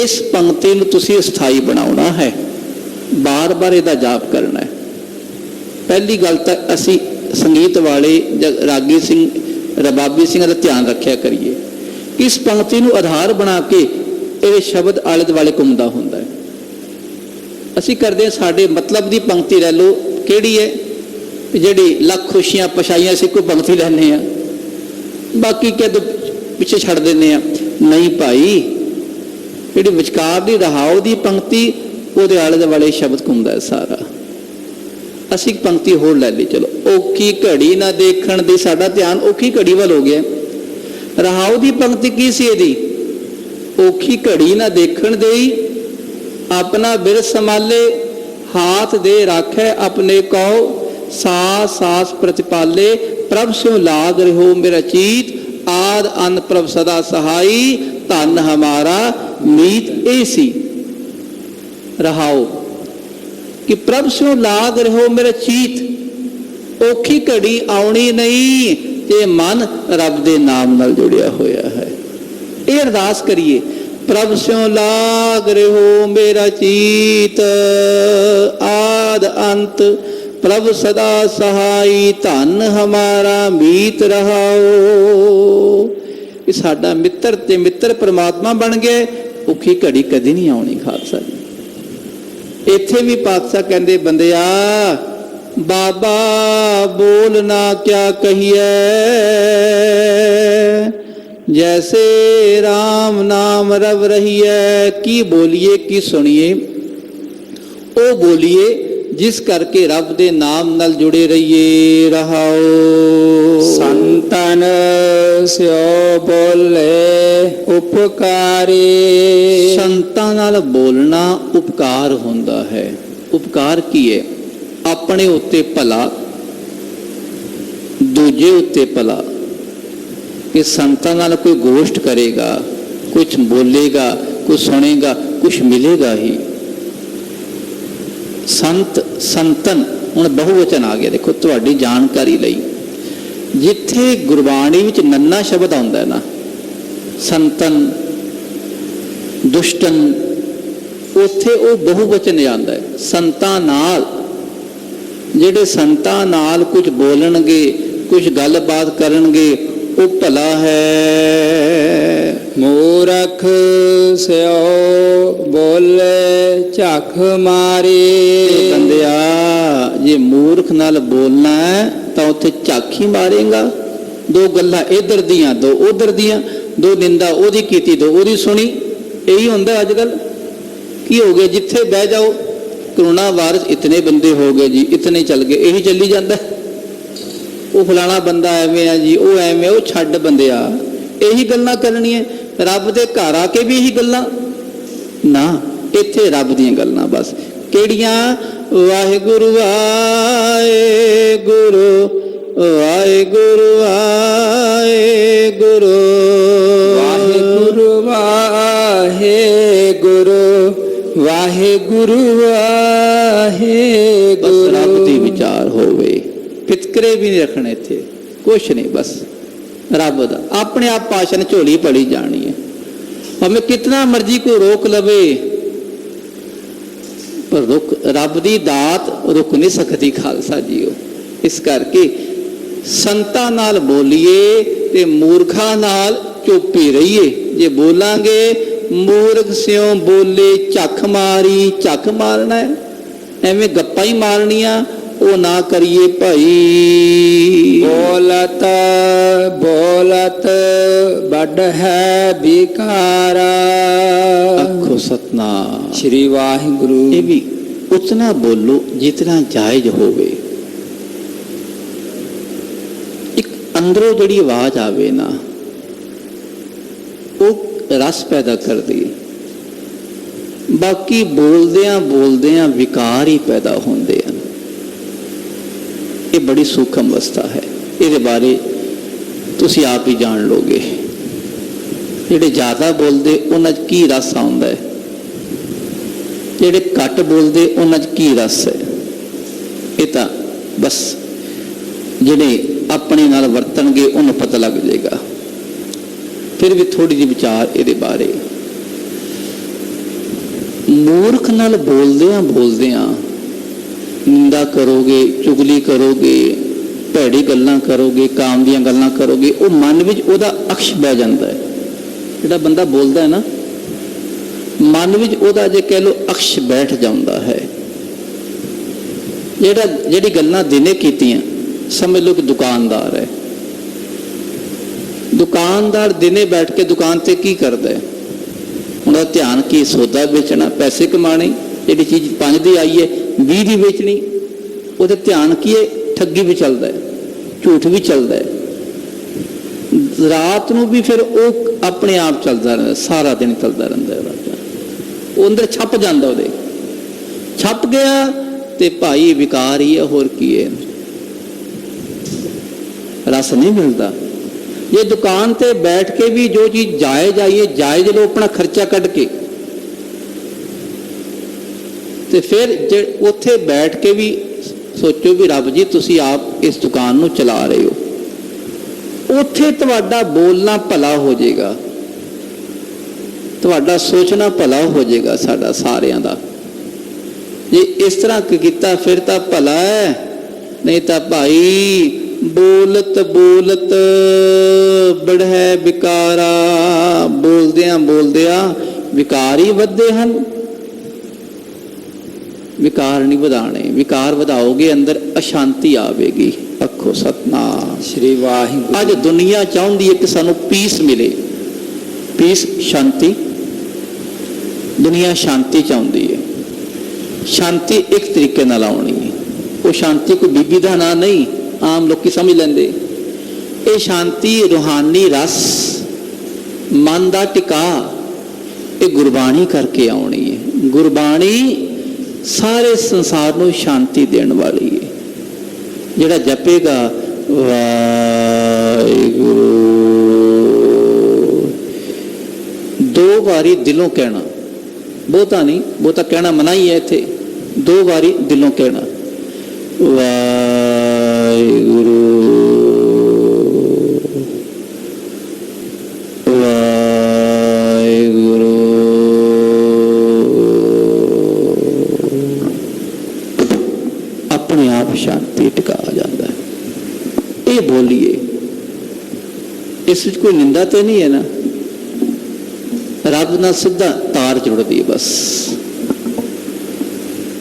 ਇਸ ਪੰਕਤੀ ਨੂੰ ਤੁਸੀਂ ਸਥਾਈ ਬਣਾਉਣਾ ਹੈ, ਬਾਰ-ਬਾਰ ਇਹਦਾ ਜਾਪ ਕਰਨਾ ਹੈ। ਪਹਿਲੀ ਗੱਲ ਤਾਂ ਅਸੀਂ ਸੰਗੀਤ ਵਾਲੇ ਰਾਗੀ ਸਿੰਘ, ਰਬਾਬੀ ਸਿੰਘਾਂ ਦਾ ਧਿਆਨ ਰੱਖਿਆ ਕਰੀਏ ਕਿ ਇਸ ਪੰਕਤੀ ਨੂੰ ਆਧਾਰ ਬਣਾ ਕੇ ਇਹ ਸ਼ਬਦ ਆਲੇ ਦੁਆਲੇ ਘੁੰਮਦਾ ਹੁੰਦਾ ਹੈ। ਅਸੀਂ ਕਰਦੇ ਹਾਂ, ਸਾਡੇ ਮਤਲਬ ਦੀ ਪੰਕਤੀ ਲੈ ਲਓ। ਕਿਹੜੀ ਹੈ? ਜਿਹੜੀ ਲੱਖ ਖੁਸ਼ੀਆਂ ਪਛਾਈਆਂ ਅਸੀਂ ਕੋਈ ਪੰਕਤੀ ਲੈਂਦੇ ਹਾਂ, ਬਾਕੀ ਕਦੋਂ ਪਿੱਛੇ ਛੱਡ ਦਿੰਦੇ ਹਾਂ। ਨਹੀਂ ਭਾਈ, ਜਿਹੜੀ ਵਿਚਕਾਰ ਦੀ ਰਹਾਉ ਦੀ ਪੰਕਤੀ, ਉਹਦੇ ਆਲੇ ਦੁਆਲੇ ਸ਼ਬਦ ਘੁੰਮਦਾ ਹੈ ਸਾਰਾ। ਅਸੀਂ ਇੱਕ ਪੰਕਤੀ ਹੋਰ ਲੈ ਲਈ, ਚਲੋ। ਔਖੀ ਘੜੀ ਨਾ ਦੇਖਣ ਦੀ, ਸਾਡਾ ਧਿਆਨ ਔਖੀ ਘੜੀ ਵੱਲ ਹੋ ਗਿਆ। ਰਹਾਉ ਦੀ ਪੰਕਤੀ ਕੀ ਸੀ ਇਹਦੀ? ਔਖੀ ਘੜੀ ਨਾ ਦੇਖਣ ਦੇਈ, ਆਪਣਾ ਬਿਰਸ ਸੰਭਾਲੇ, ਹਾਥ ਦੇ ਰਾਖੈ ਆਪਣੇ ਕਉ, ਸਾਸ ਸਾਸ ਪ੍ਰਤਿਪਾਲੇ, ਪ੍ਰਭ ਸਿਉ ਲਾਗ ਰਹਿਓ ਮੇਰਾ ਚੀਤ, ਆਦ ਅੰਨ ਪ੍ਰਭ ਸਦਾ ਸਹਾਈ, ਧਨ ਹਮਾਰਾ ਮੀਤ। ਇਹ ਸੀ ਰਹਾਉ ਕਿ ਪ੍ਰਭ ਸਿਉ ਲਾਗ ਰਹਿਓ ਮੇਰਾ ਚੀਤ। ਔਖੀ ਘੜੀ ਆਉਣੀ ਨਹੀਂ ਤੇ ਮਨ ਰੱਬ ਦੇ ਨਾਮ ਨਾਲ ਜੁੜਿਆ ਹੋਇਆ ਹੈ। ਇਹ ਅਰਦਾਸ ਕਰੀਏ, ਪ੍ਰਭ ਸਿਉ ਲਾਗ ਰਹਿਓ ਮੇਰਾ ਚੀਤ, ਆਦ ਅੰਤ ਪ੍ਰਭ ਸਦਾ ਸਹਾਈ, ਧਨ ਹਮਾਰਾ ਮੀਤ ਰਹਾਓ। ਇਹ ਸਾਡਾ ਮਿੱਤਰ ਤੇ ਮਿੱਤਰ ਪਰਮਾਤਮਾ ਬਣ ਗਏ। ਔਖੀ ਘੜੀ ਕਦੀ ਨਹੀਂ ਆਉਣੀ ਖਾਲਸਾ ਜੀ। ਇੱਥੇ ਵੀ ਪਾਤਸ਼ਾਹ ਕਹਿੰਦੇ, ਬੰਦਿਆ ਬਾਬਾ ਬੋਲ ਨਾ ਕਿਆ ਕਹੀਏ, ਜੈਸੇ ਰਾਮ ਨਾਮ ਰਵ ਰਹੀਏ। ਕੀ ਬੋਲੀਏ, ਕੀ ਸੁਣੀਏ? ਉਹ ਬੋਲੀਏ ਜਿਸ ਕਰਕੇ ਰੱਬ ਦੇ ਨਾਮ ਨਾਲ ਜੁੜੇ ਰਹੀਏ। ਰਹਾਓ ਸੰਤਨ ਸਿਓ ਬੋਲੇ ਉਪਕਾਰੀ। ਸੰਤਾਂ ਨਾਲ ਬੋਲਣਾ ਉਪਕਾਰ ਹੁੰਦਾ ਹੈ। ਉਪਕਾਰ ਕੀ ਹੈ? ਆਪਣੇ ਉੱਤੇ ਭਲਾ, ਦੂਜੇ ਉੱਤੇ ਭਲਾ। ਕਿ ਸੰਤਾਂ ਨਾਲ ਕੋਈ ਗੋਸ਼ਟ ਕਰੇਗਾ, ਕੁਛ ਬੋਲੇਗਾ, ਕੁਛ ਸੁਣੇਗਾ, ਕੁਛ ਮਿਲੇਗਾ ਹੀ। ਸੰਤ, ਸੰਤਨ, ਹੁਣ ਬਹੁਵਚਨ ਆ ਗਿਆ। ਦੇਖੋ ਤੁਹਾਡੀ ਜਾਣਕਾਰੀ ਲਈ, ਜਿੱਥੇ ਗੁਰਬਾਣੀ ਵਿੱਚ ਨੰਨਾ ਸ਼ਬਦ ਆਉਂਦਾ ਹੈ ਨਾ, ਸੰਤਨ, ਦੁਸ਼ਟਨ, ਉੱਥੇ ਉਹ ਬਹੁਵਚਨ ਆਉਂਦਾ ਹੈ। ਸੰਤਾਂ ਨਾਲ, ਜਿਹੜੇ ਸੰਤਾਂ ਨਾਲ ਕੁਝ ਬੋਲਣਗੇ, ਕੁਝ ਗੱਲਬਾਤ ਕਰਨਗੇ, ਉਹ ਭਲਾ ਹੈ। ਮੂਰਖ ਸਿਓ ਬੋਲੇ ਝੱਖ ਮਾਰੇ। ਬੰਦਿਆ, ਜੇ ਮੂਰਖ ਨਾਲ ਬੋਲਣਾ ਹੈ ਤਾਂ ਉੱਥੇ ਝੱਖ ਹੀ ਮਾਰੇਗਾ। ਦੋ ਗੱਲਾਂ ਇੱਧਰ ਦੀਆਂ, ਦੋ ਉੱਧਰ ਦੀਆਂ, ਦੋ ਨਿੰਦਾ ਉਹਦੀ ਕੀਤੀ, ਦੋ ਉਹਦੀ ਸੁਣੀ। ਇਹੀ ਹੁੰਦਾ ਅੱਜ ਕੱਲ। ਕੀ ਹੋ ਗਿਆ? ਜਿੱਥੇ ਬਹਿ ਜਾਓ, ਕਰੋਨਾ ਵਾਇਰਸ ਇਤਨੇ ਬੰਦੇ ਹੋ ਗਏ ਜੀ, ਇਤਨੇ ਚੱਲ ਗਏ, ਇਹੀ ਚੱਲੀ ਜਾਂਦਾ। ਉਹ ਫਲਾਣਾ ਬੰਦਾ ਐਵੇਂ ਆ ਜੀ, ਉਹ ਐਵੇਂ, ਉਹ ਛੱਡ ਬੰਦਿਆ, ਇਹੀ ਗੱਲਾਂ ਕਰਨੀਆਂ। ਰੱਬ ਦੇ ਘਰ ਆ ਕੇ ਵੀ ਇਹੀ ਗੱਲਾਂ ਨਾ, ਇੱਥੇ ਰੱਬ ਦੀਆਂ ਗੱਲਾਂ ਬਸ। ਕਿਹੜੀਆਂ? ਵਾਹਿਗੁਰੂ ਵਾਹਿਗੁਰੂ ਵਾਹਿਗੁਰੂ ਵਾਹਿਗੁਰੂ ਵਾਹਿਗੁਰੂ ਵਾਹਿਗੁਰੂ ਵਾਹਿਗੁਰੂ ਬਸ ਰੱਬ ਦੀ ਵਾਹਿਗੁਰੂ। ਵਿਚਾਰ ਹੋਵੇ, ਫਿਤਕਰੇ ਵੀ ਨਹੀਂ ਰੱਖਣੇ ਇੱਥੇ, ਕੁਛ ਨਹੀਂ, ਬਸ ਰੱਬ ਦਾ ਆਪਣੇ ਆਪ ਭਾਸ਼ਣ ਝੋਲੀ ਪੜੀ ਜਾਣੀ ਹੈ। ਭਾਵੇਂ ਕਿਤਨਾ ਮਰਜ਼ੀ ਕੋਈ ਰੋਕ ਲਵੇ, ਪਰ ਰੱਬ ਦੀ ਦਾਤ ਰੁਕ ਨਹੀਂ ਸਕਦੀ ਖਾਲਸਾ ਜੀਓ। ਇਸ ਕਰਕੇ ਸੰਤਾਂ ਨਾਲ ਬੋਲੀਏ ਤੇ ਮੂਰਖਾਂ ਨਾਲ ਚੁੱਪ ਹੀ ਰਹੀਏ। ਜੇ ਬੋਲਾਂਗੇ ਮੂਰਖ ਸਿਓ ਬੋਲੇ ਝੱਖ ਮਾਰੀ, ਝੱਖ ਮਾਰਨਾ ਹੈ, ਐਵੇਂ ਗੱਪਾਂ ਹੀ ਮਾਰਨੀਆਂ, ਉਹ ਨਾ ਕਰੀਏ ਭਾਈ। ਬੋਲਤ ਬੋਲਤ ਵੱਡ ਹੈ ਵਿਕਾਰਾ। ਆਖੋ ਸਤਨਾਮ ਸ਼੍ਰੀ ਵਾਹਿਗੁਰੂ। ਇਹ ਵੀ ਉਤਨਾ ਬੋਲੋ ਜਿਤਨਾ ਜਾਇਜ਼ ਹੋਵੇ। ਇੱਕ ਅੰਦਰੋਂ ਜਿਹੜੀ ਆਵਾਜ਼ ਆਵੇ ਨਾ, ਉਹ ਰਸ ਪੈਦਾ ਕਰਦੀ ਹੈ। ਬਾਕੀ ਬੋਲਦਿਆਂ ਬੋਲਦਿਆਂ ਵਿਕਾਰ ਹੀ ਪੈਦਾ ਹੁੰਦੇ ਹਨ। ਇਹ ਬੜੀ ਸੂਖਮ ਅਵਸਥਾ ਹੈ, ਇਹਦੇ ਬਾਰੇ ਤੁਸੀਂ ਆਪ ਹੀ ਜਾਣ ਲੋਗੇ। ਜਿਹੜੇ ਜ਼ਿਆਦਾ ਬੋਲਦੇ ਉਹਨਾਂ 'ਚ ਕੀ ਰਸ ਆਉਂਦਾ ਹੈ, ਜਿਹੜੇ ਘੱਟ ਬੋਲਦੇ ਉਹਨਾਂ 'ਚ ਕੀ ਰਸ ਹੈ। ਇਹ ਤਾਂ ਬਸ ਜਿਹੜੇ ਆਪਣੇ ਨਾਲ ਵਰਤਣਗੇ ਉਹਨੂੰ ਪਤਾ ਲੱਗ ਜਾਏਗਾ। ਫਿਰ ਵੀ ਥੋੜੀ ਜਿਹੀ ਵਿਚਾਰ ਇਹਦੇ ਬਾਰੇ। ਮੂਰਖ ਨਾਲ ਬੋਲਦਿਆਂ ਬੋਲਦਿਆਂ ਨਿੰਦਾ ਕਰੋਗੇ, ਚੁਗਲੀ ਕਰੋਗੇ, ਭੈੜੀ ਗੱਲਾਂ ਕਰੋਗੇ, ਕਾਮ ਦੀਆਂ ਗੱਲਾਂ ਕਰੋਗੇ, ਉਹ ਮਨ ਵਿੱਚ ਉਹਦਾ ਅਕਸ਼ ਬਹਿ ਜਾਂਦਾ ਹੈ। ਜਿਹੜਾ ਬੰਦਾ ਬੋਲਦਾ ਹੈ ਨਾ, ਮਨ ਵਿੱਚ ਉਹਦਾ ਜੇ ਕਹਿ ਲਓ ਅਕਸ਼ ਬੈਠ ਜਾਂਦਾ ਹੈ। ਜਿਹੜੀ ਗੱਲਾਂ ਦਿਨੇ ਕੀਤੀਆਂ, ਸਮਝ ਲਓ ਕਿ ਦੁਕਾਨਦਾਰ ਹੈ। ਦੁਕਾਨਦਾਰ ਦਿਨੇ ਬੈਠ ਕੇ ਦੁਕਾਨ ਤੇ ਕੀ ਕਰਦਾ ਹੈ? ਉਹਦਾ ਧਿਆਨ ਕੀ? ਸੌਦਾ ਵੇਚਣਾ, ਪੈਸੇ ਕਮਾਣੇ। ਜਿਹੜੀ ਚੀਜ਼ 5 ਦੀ ਆਈ ਹੈ 20 ਦੀ ਵੇਚਣੀ। ਉਹਦਾ ਧਿਆਨ ਕੀ ਹੈ? ਠੱਗੀ ਵੀ ਚੱਲਦਾ ਹੈ, ਝੂਠ ਵੀ ਚੱਲਦਾ ਹੈ। ਰਾਤ ਨੂੰ ਵੀ ਫਿਰ ਉਹ ਆਪਣੇ ਆਪ ਚੱਲਦਾ ਰਹਿੰਦਾ, ਸਾਰਾ ਦਿਨ ਚੱਲਦਾ ਰਹਿੰਦਾ ਹੈ। ਉਹ ਅੰਦਰ ਛਪ ਜਾਂਦਾ, ਉਹਦੇ ਛਪ ਗਿਆ ਤੇ ਭਾਈ ਵਿਕਾਰ ਹੀ ਹੈ, ਹੋਰ ਕੀ ਹੈ। ਰਸ ਨਹੀਂ ਮਿਲਦਾ। ਜੇ ਦੁਕਾਨ ਤੇ ਬੈਠ ਕੇ ਵੀ ਜੋ ਚੀਜ਼ ਜਾਇਜ਼ ਆਈ ਹੈ, ਜਾਇਜ਼ ਲੋ, ਆਪਣਾ ਖਰਚਾ ਕੱਢ ਕੇ, ਤੇ ਫਿਰ ਜੇ ਉੱਥੇ ਬੈਠ ਕੇ ਵੀ ਸੋਚੋ ਵੀ ਰੱਬ ਜੀ ਤੁਸੀਂ ਆਪ ਇਸ ਦੁਕਾਨ ਨੂੰ ਚਲਾ ਰਹੇ ਹੋ, ਉੱਥੇ ਤੁਹਾਡਾ ਬੋਲਣਾ ਭਲਾ ਹੋ ਜਾਏਗਾ, ਤੁਹਾਡਾ ਸੋਚਣਾ ਭਲਾ ਹੋ ਜਾਏਗਾ, ਸਾਡਾ ਸਾਰਿਆਂ ਦਾ। ਜੇ ਇਸ ਤਰ੍ਹਾਂ ਕੀਤਾ ਫਿਰ ਤਾਂ ਭਲਾ ਹੈ, ਨਹੀਂ ਤਾਂ ਭਾਈ ਬੋਲਤ ਬੋਲਤ ਬੜ੍ਹੈ ਵਿਕਾਰਾ। ਬੋਲਦਿਆਂ ਬੋਲਦਿਆਂ ਵਿਕਾਰ ਹੀ ਵੱਧਦੇ ਹਨ। ਵਿਕਾਰ ਨਹੀਂ ਵਧਾਣੇ। ਵਿਕਾਰ ਵਧਾਓਗੇ ਅੰਦਰ ਅਸ਼ਾਂਤੀ ਆਵੇਗੀ। ਆਖੋ ਸਤਨਾਮ ਸ਼੍ਰੀ ਵਾਹਿਗੁਰੂ। ਅੱਜ ਦੁਨੀਆ ਚਾਹੁੰਦੀ ਹੈ ਕਿ ਸਾਨੂੰ ਪੀਸ ਮਿਲੇ, ਪੀਸ, ਸ਼ਾਂਤੀ। ਦੁਨੀਆ ਸ਼ਾਂਤੀ ਚਾਹੁੰਦੀ ਹੈ। ਸ਼ਾਂਤੀ ਇੱਕ ਤਰੀਕੇ ਨਾਲ ਆਉਣੀ ਹੈ। ਉਹ ਸ਼ਾਂਤੀ ਕੋਈ ਬੀਬੀ ਦਾ ਨਾਂ ਨਹੀਂ, ਆਮ ਲੋਕੀ ਸਮਝ ਲੈਂਦੇ। ਇਹ ਸ਼ਾਂਤੀ ਰੂਹਾਨੀ ਰਸ, ਮਨ ਦਾ ਟਿਕਾ, ਇਹ ਗੁਰਬਾਣੀ ਕਰਕੇ ਆਉਣੀ ਹੈ। ਗੁਰਬਾਣੀ ਸਾਰੇ ਸੰਸਾਰ ਨੂੰ ਸ਼ਾਂਤੀ ਦੇਣ ਵਾਲੀ ਹੈ। ਜਿਹੜਾ ਜਪੇਗਾ ਵਾਹਿਗੁਰੂ 2 ਵਾਰੀ ਦਿਲੋਂ ਕਹਿਣਾ, ਬਹੁਤਾ ਨਹੀਂ, ਬਹੁਤਾ ਕਹਿਣਾ ਮਨਾ ਹੀ ਹੈ ਇੱਥੇ। 2 ਵਾਰੀ ਦਿਲੋਂ ਕਹਿਣਾ ਵਾਹਿਗੁਰੂ ਵਾਹਿਗੁਰੂ। ਆਪਣੇ ਆਪ ਸ਼ਾਂਤੀ ਟਿਕਾ ਜਾਂਦਾ ਹੈ। ਇਹ ਬੋਲੀਏ, ਇਸ ਵਿੱਚ ਕੋਈ ਨਿੰਦਾ ਤੇ ਨਹੀਂ ਹੈ ਨਾ। ਰੱਬ ਨਾਲ ਸਿੱਧਾ ਤਾਰ ਜੁੜਦੀ ਹੈ ਬਸ।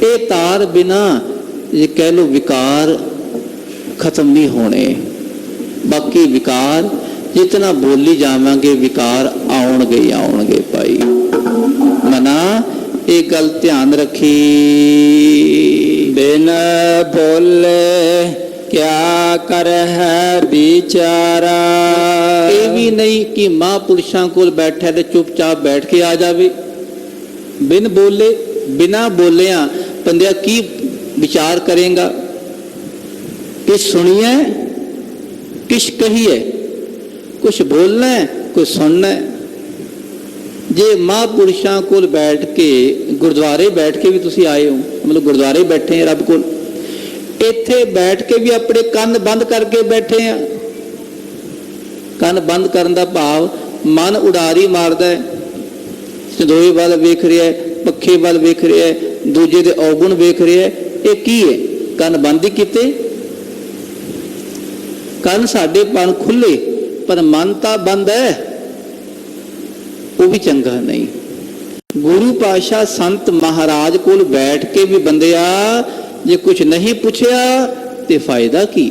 ਇਹ ਤਾਰ ਬਿਨਾ ਇਹ ਕਹਿ ਲੋ ਵਿਕਾਰ ਖਤਮ ਨਹੀਂ ਹੋਣੇ। ਬਾਕੀ ਵਿਕਾਰ ਜਿਤਨਾ ਬੋਲੀ ਜਾਵਾਂਗੇ ਵਿਕਾਰ ਆਉਣਗੇ ਹੀ ਆਉਣਗੇ ਭਾਈ। ਮਨਾ ਇਹ ਗੱਲ ਧਿਆਨ ਰੱਖੀ। ਬਿਨ ਬੋਲੇ ਕਿਆ ਕਰ ਹੈ ਵਿਚਾਰਾ। ਇਹ ਵੀ ਨਹੀਂ ਕਿ ਮਹਾਂਪੁਰਸ਼ਾਂ ਕੋਲ ਬੈਠਾ ਤੇ ਚੁੱਪਚਾਪ ਬੈਠ ਕੇ ਆ ਜਾਵੇ। ਬਿਨ ਬੋਲੇ, ਬਿਨਾ ਬੋਲਿਆਂ ਬੰਦਿਆ ਕੀ ਵਿਚਾਰ ਕਰੇਗਾ? ਕਿ ਸੁਣੀਏ ਕਿਛ ਕਹੀਏ, ਕੁਛ ਬੋਲਣਾ ਹੈ, ਕੁਛ ਸੁਣਨਾ ਹੈ। ਜੇ ਮਹਾਂਪੁਰਸ਼ਾਂ ਕੋਲ ਬੈਠ ਕੇ, ਗੁਰਦੁਆਰੇ ਬੈਠ ਕੇ ਵੀ ਤੁਸੀਂ ਆਏ ਹੋ, ਮਤਲਬ ਗੁਰਦੁਆਰੇ ਬੈਠੇ ਆ ਰੱਬ ਕੋਲ, ਇੱਥੇ ਬੈਠ ਕੇ ਵੀ ਆਪਣੇ ਕੰਨ ਬੰਦ ਕਰਕੇ ਬੈਠੇ ਆ। ਕੰਨ ਬੰਦ ਕਰਨ ਦਾ ਭਾਵ ਮਨ ਉਡਾਰੀ ਮਾਰਦਾ ਹੈ, ਸੰਦੋਏ ਵੱਲ ਵੇਖ ਰਿਹਾ ਹੈ, ਪੱਖੇ ਵੱਲ ਵੇਖ ਰਿਹਾ ਹੈ, ਦੂਜੇ ਦੇ ਔਗੁਣ ਵੇਖ ਰਿਹਾ ਹੈ। ਇਹ ਕੀ ਹੈ? ਕੰਨ ਬੰਦ ਹੀ ਕੀਤੇ। ਕੰਨ ਸਾਡੇ ਪਨ ਖੁੱਲੇ ਪਰ ਮਨ ਤਾਂ ਬੰਦ ਹੈ, ਉਹ ਵੀ ਚੰਗਾ ਨਹੀਂ। ਗੁਰੂ ਪਾਤਸ਼ਾਹ ਸੰਤ ਮਹਾਰਾਜ ਕੋਲ ਬੈਠ ਕੇ ਵੀ ਬੰਦਿਆ ਜੇ ਕੁਝ ਨਹੀਂ ਪੁੱਛਿਆ ਤੇ ਫਾਇਦਾ ਕੀ?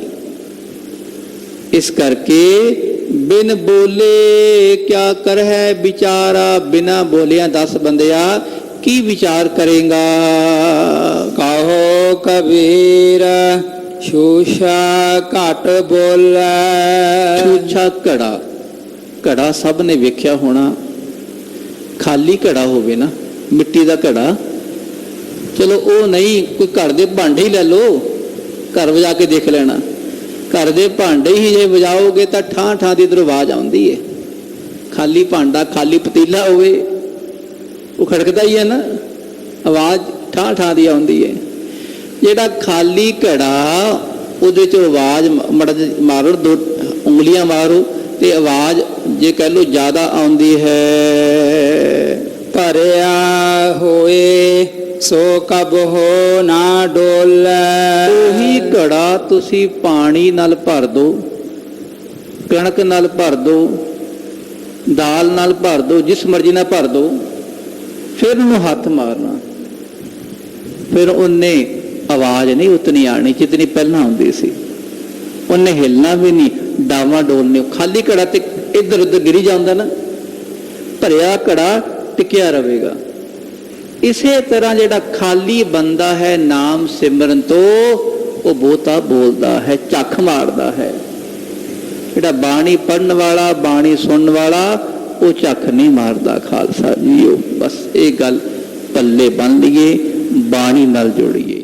ਇਸ ਕਰਕੇ ਬਿਨ ਬੋਲੇ ਕਿਆ ਕਰਹਿ ਵਿਚਾਰਾ, ਬਿਨਾ ਬੋਲਿਆ ਦੱਸ ਬੰਦਿਆ ਕੀ ਵਿਚਾਰ ਕਰੇਗਾ। ਕਹੋ ਕਬੀਰ ਛੂਛਾ ਘਟ ਬੋਲੇ। ਛੂਛਾ ਘੜਾ, ਘੜਾ ਸਭ ਨੇ ਵੇਖਿਆ ਹੋਣਾ। ਖਾਲੀ ਘੜਾ ਹੋਵੇ ਨਾ, ਮਿੱਟੀ ਦਾ ਘੜਾ, ਚਲੋ ਉਹ ਨਹੀਂ, ਕੋਈ ਘਰ ਦੇ ਭਾਂਡੇ ਹੀ ਲੈ ਲਓ, ਘਰ ਵਜਾ ਕੇ ਦੇਖ ਲੈਣਾ। ਘਰ ਦੇ ਭਾਂਡੇ ਹੀ ਜੇ ਵਜਾਓਗੇ ਤਾਂ ਠਾਂ ਠਾਂ ਦੀ ਇੱਧਰੋਂ ਆਵਾਜ਼ ਆਉਂਦੀ ਹੈ। ਖਾਲੀ ਭਾਂਡਾ, ਖਾਲੀ ਪਤੀਲਾ ਹੋਵੇ, ਉਹ ਖੜਕਦਾ ਹੀ ਹੈ ਨਾ, ਆਵਾਜ਼ ਠਾਂ ਠਾਂ ਦੀ ਆਉਂਦੀ ਹੈ। ਜਿਹੜਾ ਖਾਲੀ ਘੜਾ, ਉਹਦੇ 'ਚੋਂ ਆਵਾਜ਼ ਮਾਰੋ, 2 ਉਂਗਲੀਆਂ ਮਾਰੋ ਤੇ ਆਵਾਜ਼ ਜੇ ਕਹਿ ਲਓ ਜ਼ਿਆਦਾ ਆਉਂਦੀ ਹੈ। ਭਰਿਆ ਹੋਏ ਸੋ ਕਬ ਹੋ ਨਾ ਡੋਲੇ। ਉਹੀ ਘੜਾ ਤੁਸੀਂ ਪਾਣੀ ਨਾਲ ਭਰ ਦੋ, ਕਣਕ ਨਾਲ ਭਰ ਦੋ, ਦਾਲ ਨਾਲ ਭਰ ਦੋ, ਜਿਸ ਮਰਜ਼ੀ ਨਾਲ ਭਰ ਦੋ, ਫਿਰ ਉਹਨੂੰ ਹੱਥ ਮਾਰਨਾ, ਫਿਰ ਉਹਨੇ ਆਵਾਜ਼ ਨਹੀਂ ਉਤਨੀ ਆਣੀ ਜਿਤਨੀ ਪਹਿਲਾਂ ਆਉਂਦੀ ਸੀ। ਉਹਨੇ ਹਿਲਣਾ ਵੀ ਨਹੀਂ, ਡਾਵਾਂ ਡੋਲਨੇ। ਖਾਲੀ ਘੜਾ ਤੇ ਇੱਧਰ ਉੱਧਰ ਗਿਰੀ ਜਾਂਦਾ ਨਾ, ਭਰਿਆ ਘੜਾ ਟਿਕਿਆ ਰਹੇਗਾ। ਇਸੇ ਤਰ੍ਹਾਂ ਜਿਹੜਾ ਖਾਲੀ ਬੰਦਾ ਹੈ ਨਾਮ ਸਿਮਰਨ ਤੋਂ, ਉਹ ਬਹੁਤਾ ਬੋਲਦਾ ਹੈ, ਝੱਖ ਮਾਰਦਾ ਹੈ। ਜਿਹੜਾ ਬਾਣੀ ਪੜਨ ਵਾਲਾ, ਬਾਣੀ ਸੁਣਨ ਵਾਲਾ, ਉਹ ਝੱਖ ਨਹੀਂ ਮਾਰਦਾ। ਖਾਲਸਾ ਜੀਓ, ਬਸ ਇਹ ਗੱਲ ਪੱਲੇ ਬੰਨ ਲਈਏ, ਬਾਣੀ ਨਾਲ ਜੋੜੀਏ।